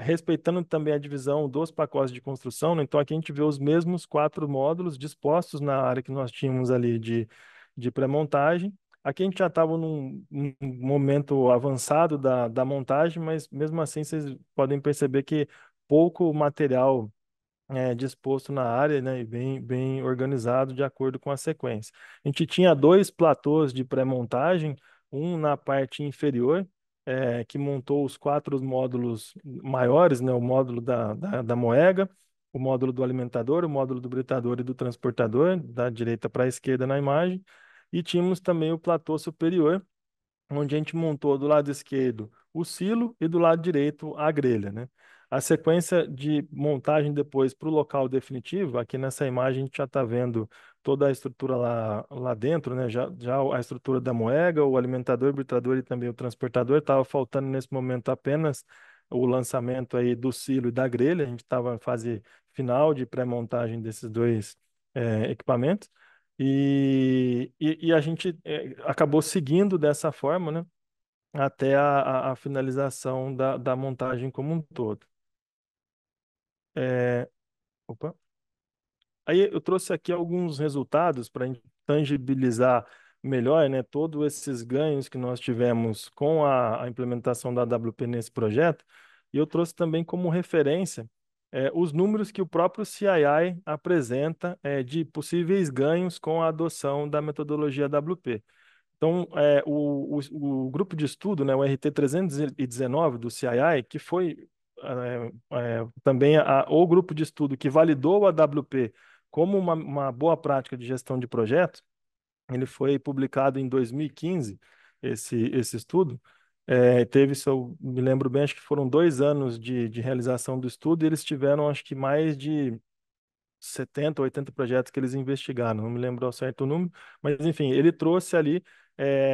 C: respeitando também a divisão dos pacotes de construção, né? Então, aqui a gente vê os mesmos 4 módulos dispostos na área que nós tínhamos ali de pré-montagem. Aqui a gente já estava num momento avançado da montagem, mas mesmo assim vocês podem perceber que pouco material disposto na área, né, e bem organizado de acordo com a sequência. A gente tinha 2 platôs de pré-montagem, um na parte inferior, que montou os 4 módulos maiores, né, o módulo da moega, o módulo do alimentador, o módulo do britador e do transportador, da direita para a esquerda na imagem, e tínhamos também o platô superior, onde a gente montou do lado esquerdo o silo e do lado direito a grelha, né? A sequência de montagem depois para o local definitivo, aqui nessa imagem a gente já está vendo toda a estrutura lá dentro, né? Já a estrutura da moega, o alimentador, o britador e também o transportador. Estava faltando nesse momento apenas o lançamento aí do silo e da grelha. A gente estava em fase final de pré-montagem desses dois equipamentos. E a gente acabou seguindo dessa forma, né, até a finalização da montagem como um todo. É, opa. Aí eu trouxe aqui alguns resultados para tangibilizar melhor, né, todos esses ganhos que nós tivemos com a implementação da AWP nesse projeto. E eu trouxe também como referência os números que o próprio CII apresenta de possíveis ganhos com a adoção da metodologia AWP. Então, o grupo de estudo, né, o RT319 do CII, que foi também o grupo de estudo que validou o AWP como uma boa prática de gestão de projetos, ele foi publicado em 2015, esse estudo, Teve, se eu me lembro bem, acho que foram 2 anos de realização do estudo, e eles tiveram, acho que mais de 70 ou 80 projetos que eles investigaram, não me lembro ao certo o número, mas enfim, ele trouxe ali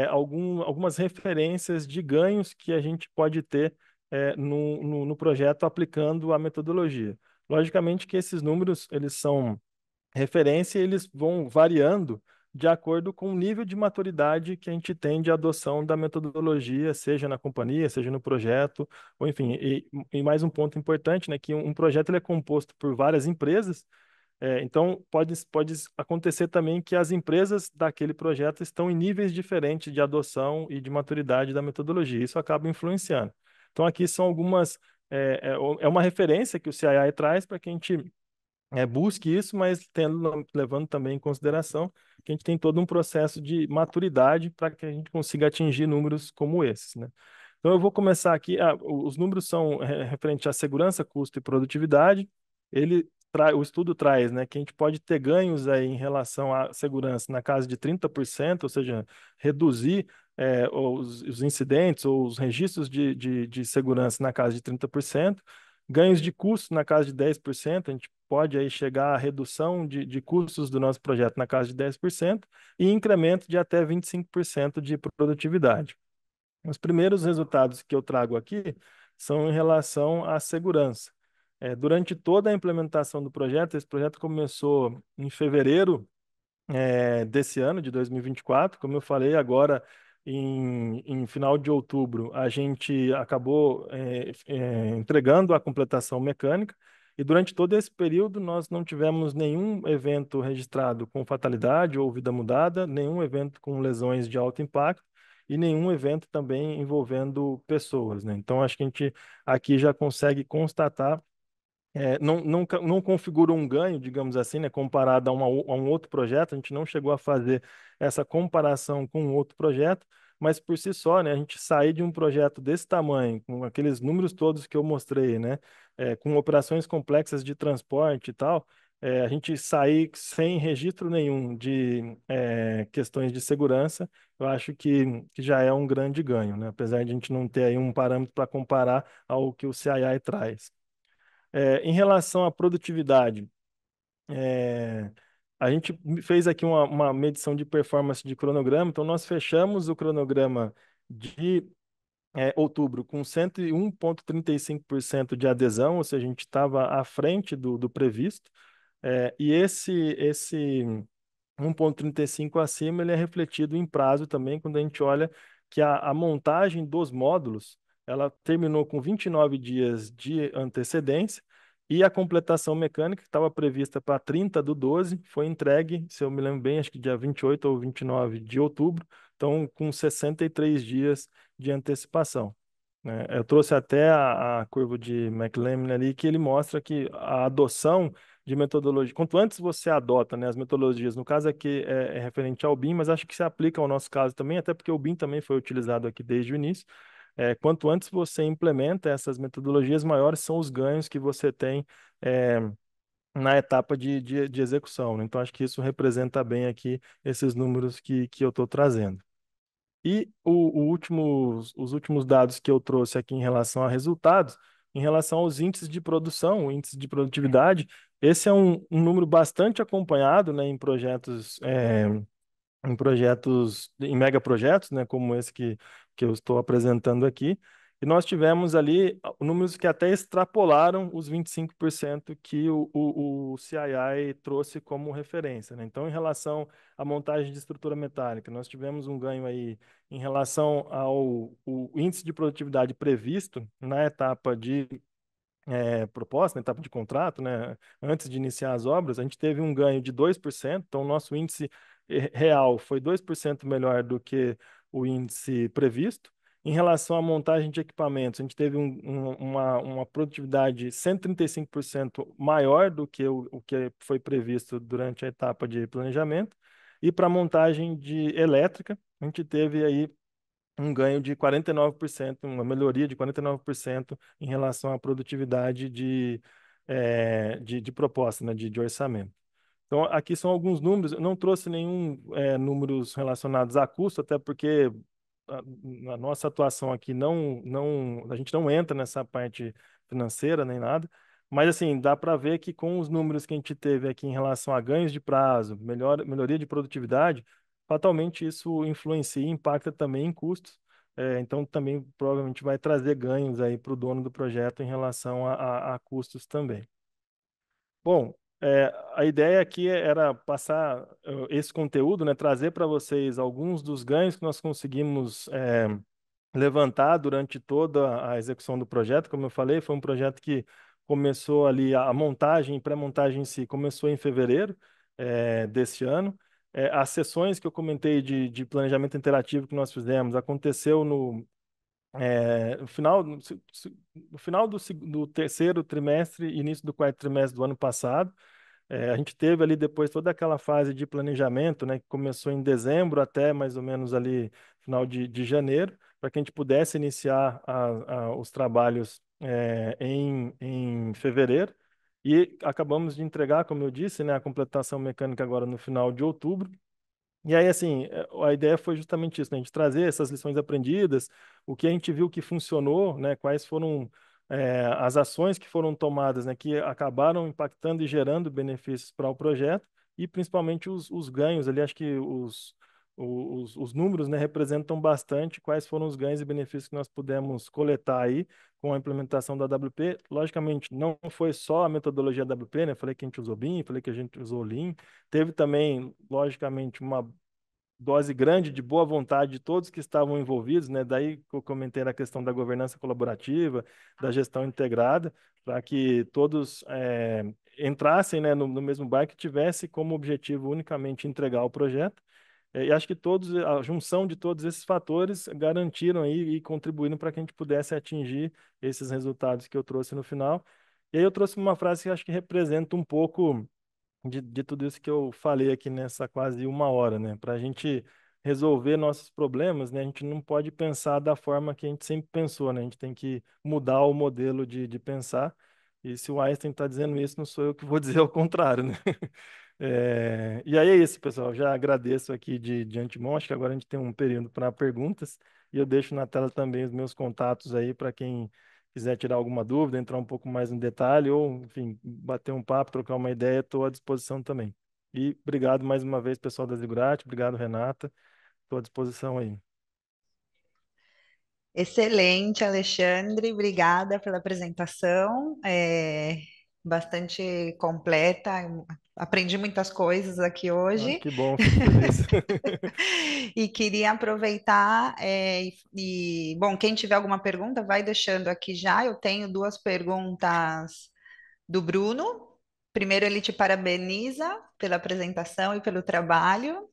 C: algumas referências de ganhos que a gente pode ter no projeto aplicando a metodologia. Logicamente que esses números, eles são referência, eles vão variando de acordo com o nível de maturidade que a gente tem de adoção da metodologia, seja na companhia, seja no projeto, ou enfim, e mais um ponto importante, né, que um projeto ele é composto por várias empresas, então pode acontecer também que as empresas daquele projeto estão em níveis diferentes de adoção e de maturidade da metodologia, isso acaba influenciando. Então aqui são algumas, é uma referência que o CII traz para que a gente busque isso, mas levando também em consideração que a gente tem todo um processo de maturidade para que a gente consiga atingir números como esses, né? Então, eu vou começar aqui. Os números são referentes à segurança, custo e produtividade. O estudo traz, né, que a gente pode ter ganhos aí em relação à segurança na casa de 30%, ou seja, reduzir os incidentes ou os registros de segurança na casa de 30%. Ganhos de custo na casa de 10%, a gente pode aí chegar à redução de custos do nosso projeto na casa de 10% e incremento de até 25% de produtividade. Os primeiros resultados que eu trago aqui são em relação à segurança. Durante toda a implementação do projeto, esse projeto começou em fevereiro desse ano, de 2024. Como eu falei, agora em final de outubro, a gente acabou entregando a completação mecânica. E durante todo esse período, nós não tivemos nenhum evento registrado com fatalidade ou vida mudada, nenhum evento com lesões de alto impacto e nenhum evento também envolvendo pessoas, né? Então, acho que a gente aqui já consegue constatar não configura um ganho, digamos assim, né, comparado a um outro projeto. A gente não chegou a fazer essa comparação com um outro projeto, mas por si só, né, a gente sair de um projeto desse tamanho, com aqueles números todos que eu mostrei, né, com operações complexas de transporte e tal, a gente sair sem registro nenhum de questões de segurança, eu acho que já é um grande ganho, né, apesar de a gente não ter aí um parâmetro para comparar ao que o CII traz. Em relação à produtividade, é, a gente fez aqui uma medição de performance de cronograma, então nós fechamos o cronograma de outubro com 101,35% de adesão, ou seja, a gente estava à frente do previsto, e esse 1,35 acima, ele é refletido em prazo também, quando a gente olha que a montagem dos módulos, ela terminou com 29 dias de antecedência, e a completação mecânica, que estava prevista para 30/12, foi entregue, se eu me lembro bem, acho que dia 28 ou 29 de outubro, então com 63 dias de antecipação, né? Eu trouxe até a curva de McLaren ali, que ele mostra que a adoção de metodologia, quanto antes você adota, né, as metodologias, no caso aqui é referente ao BIM, mas acho que se aplica ao nosso caso também, até porque o BIM também foi utilizado aqui desde o início. Quanto antes você implementa essas metodologias, maiores são os ganhos que você tem é, na etapa de execução, né? Então, acho que isso representa bem aqui esses números que eu estou trazendo. E os últimos dados que eu trouxe aqui em relação a resultados, em relação aos índices de produção, o índice de produtividade, esse é um número bastante acompanhado, né, em megaprojetos, né, como esse que eu estou apresentando aqui. E nós tivemos ali números que até extrapolaram os 25% que o CII trouxe como referência, né? Então, em relação à montagem de estrutura metálica, nós tivemos um ganho aí em relação ao o índice de produtividade previsto na etapa de proposta, na etapa de contrato, né, antes de iniciar as obras, a gente teve um ganho de 2%. Então o nosso índice real foi 2% melhor do que o índice previsto. Em relação à montagem de equipamentos, a gente teve uma produtividade 135% maior do que o que foi previsto durante a etapa de planejamento. E para a montagem de elétrica, a gente teve aí um ganho de 49%, uma melhoria de 49% em relação à produtividade de proposta, né, de orçamento. Então, aqui são alguns números. Eu não trouxe nenhum números relacionados a custo, até porque a nossa atuação aqui a gente não entra nessa parte financeira nem nada, mas assim, dá para ver que com os números que a gente teve aqui em relação a ganhos de prazo, melhoria de produtividade, fatalmente isso influencia e impacta também em custos. Então também provavelmente vai trazer ganhos aí para o dono do projeto em relação a custos também. Bom, a ideia aqui era passar esse conteúdo, né, trazer para vocês alguns dos ganhos que nós conseguimos levantar durante toda a execução do projeto. Como eu falei, foi um projeto que começou ali, a montagem, pré-montagem em si, começou em fevereiro desse ano. As sessões que eu comentei de planejamento interativo que nós fizemos aconteceu no final, no final do terceiro trimestre e início do quarto trimestre do ano passado. A gente teve ali depois toda aquela fase de planejamento, né, que começou em dezembro até mais ou menos ali final de janeiro, para que a gente pudesse iniciar os trabalhos em fevereiro. E acabamos de entregar, como eu disse, né, a completação mecânica agora no final de outubro. E aí, assim, a ideia foi justamente isso, né? A gente trazer essas lições aprendidas, o que a gente viu que funcionou, né? Quais foram, as ações que foram tomadas, né? Que acabaram impactando e gerando benefícios para o projeto e principalmente os ganhos ali. Acho que os números, né? Representam bastante quais foram os ganhos e benefícios que nós pudemos coletar aí com a implementação da AWP. Logicamente, não foi só a metodologia AWP, né? Falei que a gente usou BIM, falei que a gente usou Lean. Teve também, logicamente, uma dose grande de boa vontade de todos que estavam envolvidos, né? Daí que eu comentei a questão da governança colaborativa, da gestão integrada, para que todos entrassem, né, no mesmo barco e tivesse como objetivo unicamente entregar o projeto. E acho que a junção de todos esses fatores garantiram aí e contribuíram para que a gente pudesse atingir esses resultados que eu trouxe no final. E aí eu trouxe uma frase que acho que representa um pouco de tudo isso que eu falei aqui nessa quase uma hora, né? Para a gente resolver nossos problemas, né? A gente não pode pensar da forma que a gente sempre pensou, né? A gente tem que mudar o modelo de pensar. E se o Einstein está dizendo isso, não sou eu que vou dizer o contrário, né? E aí é isso, pessoal. Já agradeço aqui de antemão. Acho que agora a gente tem um período para perguntas. E eu deixo na tela também os meus contatos aí para quem quiser tirar alguma dúvida, entrar um pouco mais no detalhe ou, enfim, bater um papo, trocar uma ideia, estou à disposição também. E obrigado mais uma vez, pessoal da Zigurate. Obrigado, Renata. Estou à disposição aí.
A: Excelente, Alexandre. Obrigada pela apresentação. Bastante completa. Aprendi muitas coisas aqui
C: Ah,
A: hoje.
C: que bom, fico feliz.
A: E queria aproveitar bom, quem tiver alguma pergunta, vai deixando aqui já. Eu tenho duas perguntas do Bruno. Primeiro, ele te parabeniza pela apresentação e pelo trabalho.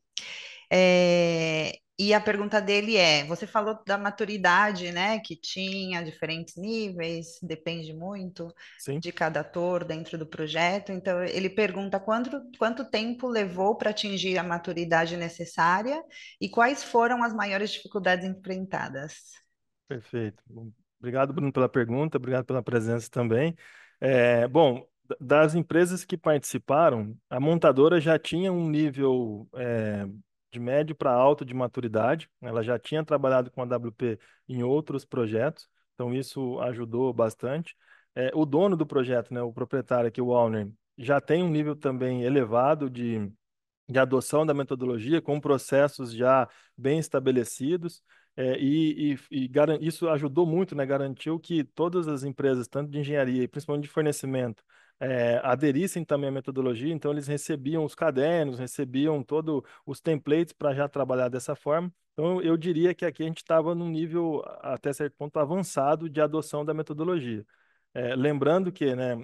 A: E a pergunta dele é: você falou da maturidade, né, que tinha diferentes níveis, depende muito
C: Sim.
A: de cada ator dentro do projeto. Então, ele pergunta quanto tempo levou para atingir a maturidade necessária e quais foram as maiores dificuldades enfrentadas.
C: Perfeito. Bom, obrigado, Bruno, pela pergunta, obrigado pela presença também. Bom, das empresas que participaram, a montadora já tinha um nível de médio para alto de maturidade, ela já tinha trabalhado com a WP em outros projetos, então isso ajudou bastante. O dono do projeto, né, o proprietário aqui, o owner, já tem um nível também elevado de adoção da metodologia, com processos já bem estabelecidos, isso ajudou muito, né? Garantiu que todas as empresas, tanto de engenharia e principalmente de fornecimento, aderissem também à metodologia, então eles recebiam os cadernos, recebiam todos os templates para já trabalhar dessa forma. Então, eu diria que aqui a gente estava num nível, até certo ponto, avançado de adoção da metodologia. Lembrando que, né,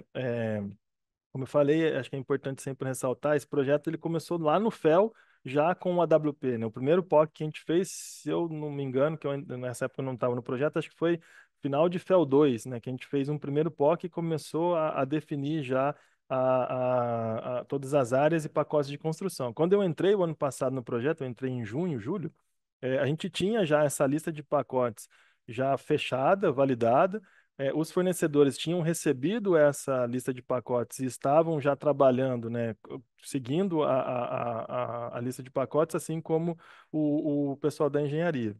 C: como eu falei, acho que é importante sempre ressaltar, esse projeto ele começou lá no FEL, já com o AWP, né? O primeiro POC que a gente fez, se eu não me engano, nessa época eu não estava no projeto, acho que foi final de FEL 2, né? Que a gente fez um primeiro POC e começou a definir já todas as áreas e pacotes de construção. Quando eu entrei o ano passado no projeto, eu entrei em junho, julho, a gente tinha já essa lista de pacotes já fechada, validada. Os fornecedores tinham recebido essa lista de pacotes e estavam já trabalhando, né, seguindo a lista de pacotes, assim como o pessoal da engenharia.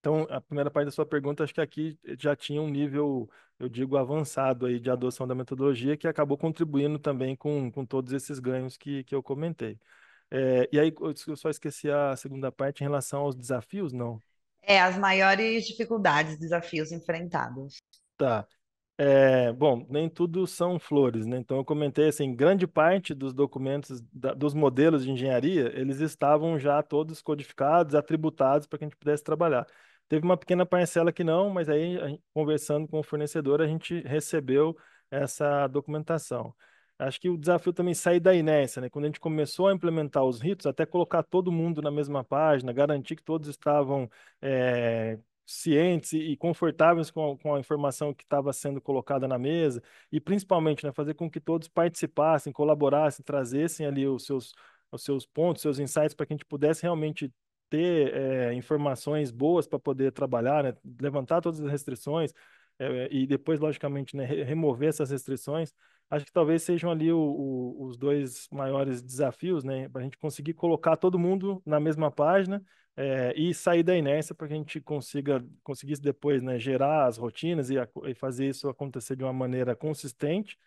C: Então, a primeira parte da sua pergunta, acho que aqui já tinha um nível, eu digo, avançado aí de adoção da metodologia, que acabou contribuindo também com todos esses ganhos que eu comentei. E aí, eu só esqueci a segunda parte em relação aos desafios, não?
A: As maiores dificuldades, desafios enfrentados.
C: Tá. Bom, nem tudo são flores, né? Então, eu comentei assim, grande parte dos documentos, dos modelos de engenharia, eles estavam já todos codificados, atributados para que a gente pudesse trabalhar. Teve uma pequena parcela que não, mas aí, conversando com o fornecedor, a gente recebeu essa documentação. Acho que o desafio também sair da inércia, né? Quando a gente começou a implementar os ritos, até colocar todo mundo na mesma página, garantir que todos estavam eh, cientes e confortáveis com a informação que estava sendo colocada na mesa e principalmente, né, fazer com que todos participassem, colaborassem, trazessem ali os seus pontos, seus insights para que a gente pudesse realmente ter informações boas para poder trabalhar, né, levantar todas as restrições e depois, logicamente, né, remover essas restrições. Acho que talvez sejam ali os dois maiores desafios, né, para a gente conseguir colocar todo mundo na mesma página e sair da inércia para que a gente conseguisse depois, né, gerar as rotinas e fazer isso acontecer de uma maneira consistente.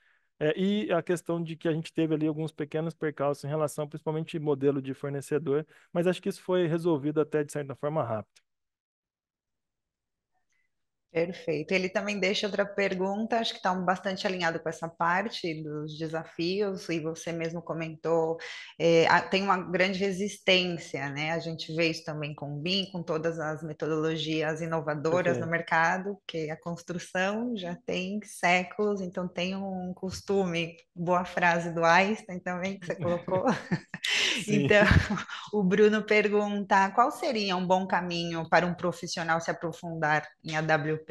C: E a questão de que a gente teve ali alguns pequenos percalços em relação, principalmente modelo de fornecedor, mas acho que isso foi resolvido até de certa forma rápido.
A: Perfeito. Ele também deixa outra pergunta, acho que está bastante alinhado com essa parte dos desafios, e você mesmo comentou, tem uma grande resistência, né? A gente vê isso também com o BIM, com todas as metodologias inovadoras no
C: Perfeito.
A: mercado, que a construção já tem séculos, então tem um costume, boa frase do Einstein também, que você colocou.
C: Sim.
A: Então, o Bruno pergunta: qual seria um bom caminho para um profissional se aprofundar em AWP?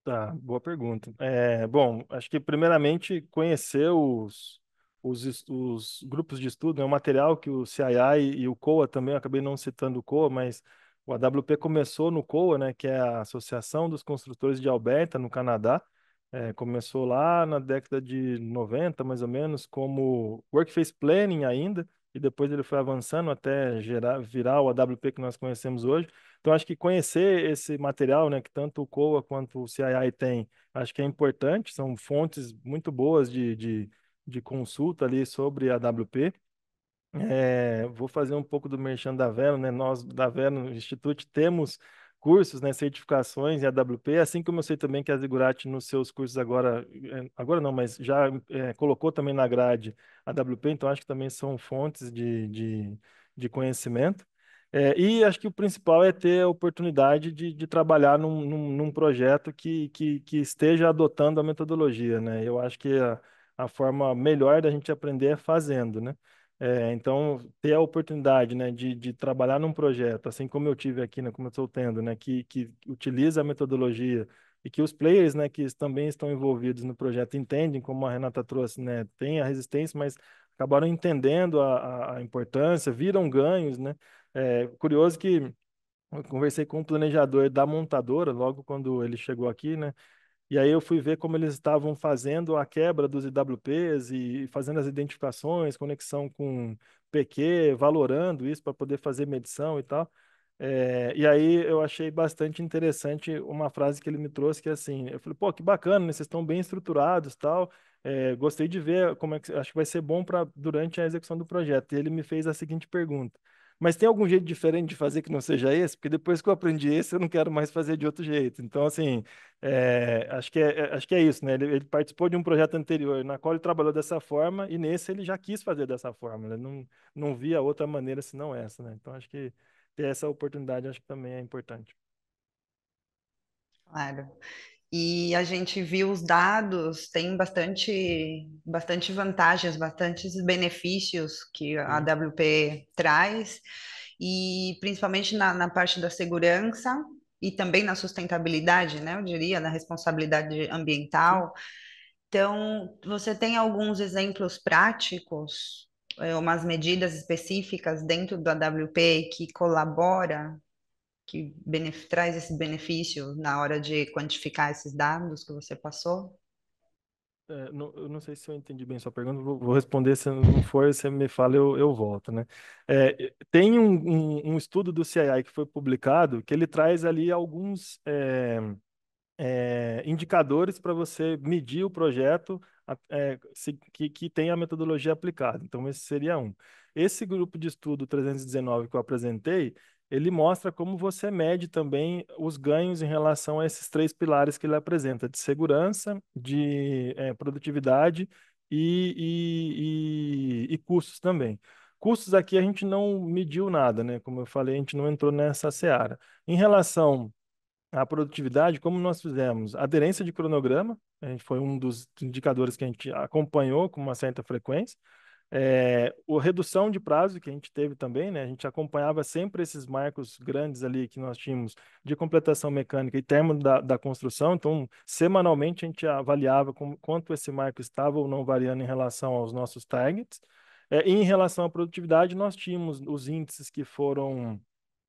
C: Tá, boa pergunta. Bom, acho que primeiramente conhecer os grupos de estudo, né, o material que o CII e o COA também, eu acabei não citando o COA, mas o AWP começou no COA, né, que é a Associação dos Construtores de Alberta, no Canadá. Começou lá na década de 90, mais ou menos, como Workplace Planning ainda, e depois ele foi avançando até virar o AWP que nós conhecemos hoje. Então, acho que conhecer esse material, né, que tanto o COA quanto o CII tem, acho que é importante, são fontes muito boas de consulta ali sobre a AWP. Vou fazer um pouco do merchan da Vero, né? Nós, da Vero no Instituto, temos cursos, né, certificações em AWP, assim como eu sei também que a Zigurati nos seus cursos agora, agora não, mas já colocou também na grade a AWP, então acho que também são fontes de conhecimento. E acho que o principal é ter a oportunidade de trabalhar num projeto que esteja adotando a metodologia, né? Eu acho que a forma melhor da gente aprender é fazendo, né? Então, ter a oportunidade, né, de trabalhar num projeto, assim como eu tive aqui, né, como eu estou tendo, né, que utiliza a metodologia e que os players, né, que também estão envolvidos no projeto entendem, como a Renata trouxe, né, tem a resistência, mas acabaram entendendo a importância, viram ganhos, né. Curioso que eu conversei com um planejador da montadora, logo quando ele chegou aqui, né, e aí eu fui ver como eles estavam fazendo a quebra dos IWPs e fazendo as identificações, conexão com PQ, valorando isso para poder fazer medição e tal. E aí eu achei bastante interessante uma frase que ele me trouxe, que é assim, eu falei, pô, que bacana, né? Vocês estão bem estruturados, tal. Gostei de ver como é que, acho que vai ser bom para durante a execução do projeto. E ele me fez a seguinte pergunta: mas tem algum jeito diferente de fazer que não seja esse? Porque depois que eu aprendi esse, eu não quero mais fazer de outro jeito. Então, assim, acho que é isso, né? Ele participou de um projeto anterior na qual ele trabalhou dessa forma e nesse ele já quis fazer dessa forma, né? Não via outra maneira senão essa, né? Então, acho que ter essa oportunidade acho que também é importante.
A: Claro. E a gente viu os dados, tem bastante vantagens, bastantes benefícios que a
C: Sim,
A: AWP traz, e principalmente na parte da segurança e também na sustentabilidade, né? Eu diria, na responsabilidade
C: sim.
A: ambiental. Então, você tem alguns exemplos práticos, umas medidas específicas dentro do AWP que colabora, que traz esse benefício na hora de quantificar esses dados que você passou?
C: Eu não sei se eu entendi bem sua pergunta, vou responder, se não for, você me fala, eu volto, né? Tem um estudo do CII que foi publicado que ele traz ali alguns indicadores para você medir o projeto que tem a metodologia aplicada. Então, esse seria um. Esse grupo de estudo 319 que eu apresentei, ele mostra como você mede também os ganhos em relação a esses três pilares que ele apresenta, de segurança, de produtividade e custos também. Custos aqui a gente não mediu nada, né? Como eu falei, a gente não entrou nessa seara. Em relação a produtividade, como nós fizemos? Aderência de cronograma, a gente foi um dos indicadores que a gente acompanhou com uma certa frequência. A redução de prazo que a gente teve também, né? A gente acompanhava sempre esses marcos grandes ali que nós tínhamos de completação mecânica e término da construção. Então, semanalmente a gente avaliava quanto esse marco estava ou não variando em relação aos nossos targets. E em relação à produtividade, nós tínhamos os índices que foram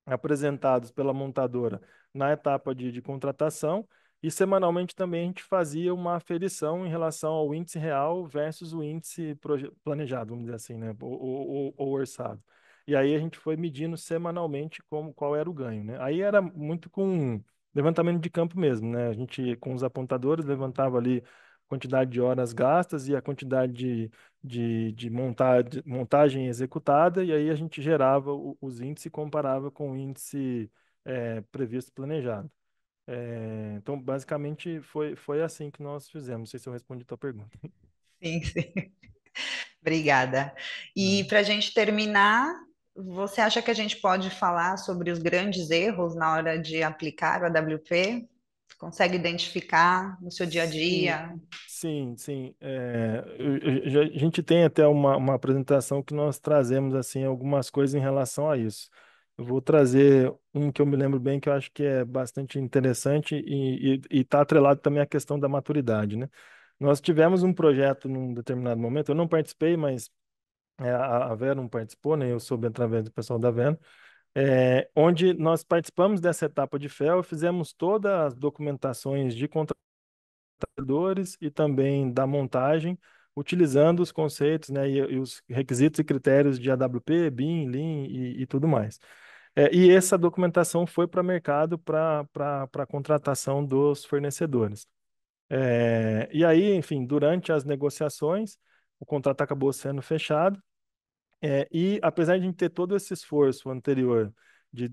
C: apresentados pela montadora na etapa de contratação, e semanalmente também a gente fazia uma aferição em relação ao índice real versus o índice planejado, vamos dizer assim, né? Ou orçado. E aí a gente foi medindo semanalmente qual era o ganho, né? Aí era muito com levantamento de campo mesmo, né? A gente, com os apontadores, levantava ali a quantidade de horas gastas e a quantidade de montagem executada, e aí a gente gerava os índices e comparava com o índice previsto planejado. Então, basicamente, foi assim que nós fizemos. Não sei se eu respondi a tua pergunta.
A: Sim, sim. Obrigada. E
C: Não.
A: para a gente terminar, você acha que a gente pode falar sobre os grandes erros na hora de aplicar o AWP? Você consegue identificar no seu dia a
C: Sim,
A: dia?
C: sim. A gente tem até uma apresentação que nós trazemos assim algumas coisas em relação a isso. Eu vou trazer um que eu me lembro bem, que eu acho que é bastante interessante e está atrelado também à questão da maturidade, né? Nós tivemos um projeto num determinado momento, eu não participei, mas a Vera não participou, né? Eu soube através do pessoal da Vera, onde nós participamos dessa etapa de FEL, fizemos todas as documentações de computadores e também da montagem, utilizando os conceitos, né, e os requisitos e critérios de AWP, BIM, Lean e tudo mais. E essa documentação foi para o mercado para contratação dos fornecedores. E aí, enfim, durante as negociações, o contrato acabou sendo fechado e apesar de a gente ter todo esse esforço anterior de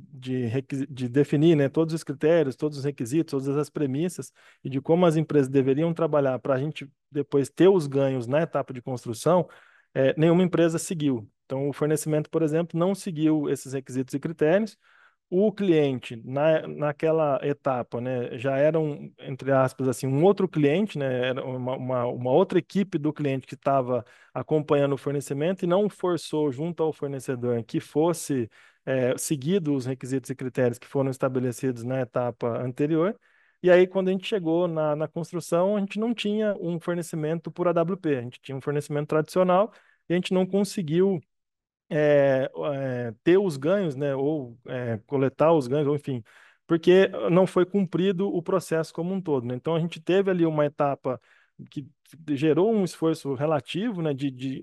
C: definir, né, todos os critérios, todos os requisitos, todas as premissas e de como as empresas deveriam trabalhar para a gente depois ter os ganhos na etapa de construção, nenhuma empresa seguiu. Então, o fornecimento, por exemplo, não seguiu esses requisitos e critérios. O cliente, naquela etapa, né, já era entre aspas, assim, um outro cliente, né, era uma outra equipe do cliente que estava acompanhando o fornecimento e não forçou junto ao fornecedor que fosse seguido os requisitos e critérios que foram estabelecidos na etapa anterior. E aí, quando a gente chegou na construção, a gente não tinha um fornecimento por AWP, a gente tinha um fornecimento tradicional e a gente não conseguiu ter os ganhos, né, ou coletar os ganhos, ou enfim, porque não foi cumprido o processo como um todo, né? Então a gente teve ali uma etapa que gerou um esforço relativo, né, de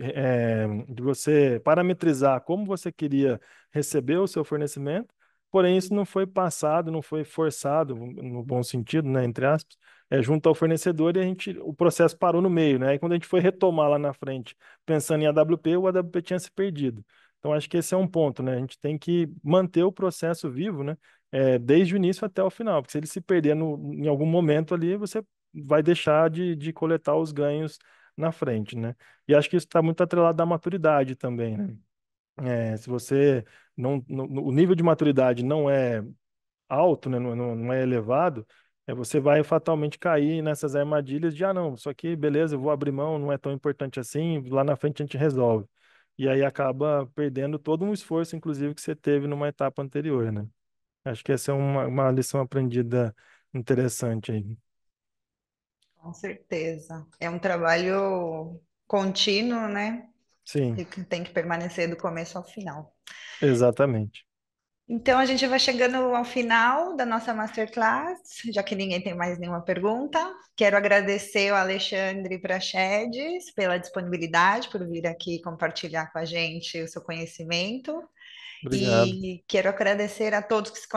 C: você parametrizar como você queria receber o seu fornecimento, porém isso não foi passado, não foi forçado, no bom sentido, né, entre aspas, junto ao fornecedor e o processo parou no meio, né? E quando a gente foi retomar lá na frente, pensando em AWP, o AWP tinha se perdido. Então, acho que esse é um ponto, né? A gente tem que manter o processo vivo, né? Desde o início até o final, porque se ele se perder em algum momento ali, você vai deixar de coletar os ganhos na frente, né? E acho que isso está muito atrelado à maturidade também, né? Se você o nível de maturidade não é alto, né, não é elevado, você vai fatalmente cair nessas armadilhas de, não, isso aqui, beleza, eu vou abrir mão, não é tão importante assim, lá na frente a gente resolve. E aí acaba perdendo todo um esforço, inclusive, que você teve numa etapa anterior, né? Acho que essa é uma lição aprendida interessante aí.
A: Com certeza. É um trabalho contínuo, né?
C: Sim,
A: E que tem que permanecer do começo ao final.
C: exatamente.
A: Então, a gente vai chegando ao final da nossa masterclass, já que ninguém tem mais nenhuma pergunta. Quero agradecer ao Alexandre Prachedes pela disponibilidade, por vir aqui compartilhar com a gente o seu conhecimento.
C: Obrigado.
A: E quero agradecer a todos que se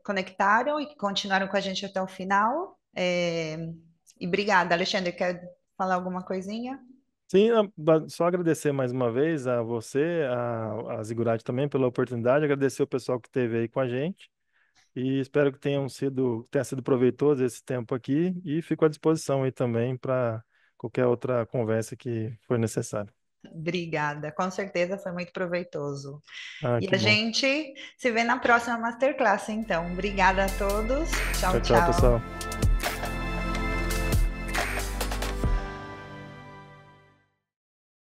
A: conectaram e que continuaram com a gente até o final. E obrigada, Alexandre. Quer falar alguma coisinha?
C: Sim, só agradecer mais uma vez a você, a Zigurate também pela oportunidade, agradecer o pessoal que esteve aí com a gente e espero que tenha sido proveitoso esse tempo aqui e fico à disposição aí também para qualquer outra conversa que for necessária.
A: Obrigada, com certeza foi muito proveitoso.
C: Ah,
A: E
C: que
A: a
C: bom.
A: gente se vê na próxima masterclass, então. Obrigada a todos. Tchau,
C: Tchau, tchau,
A: tchau.
C: pessoal.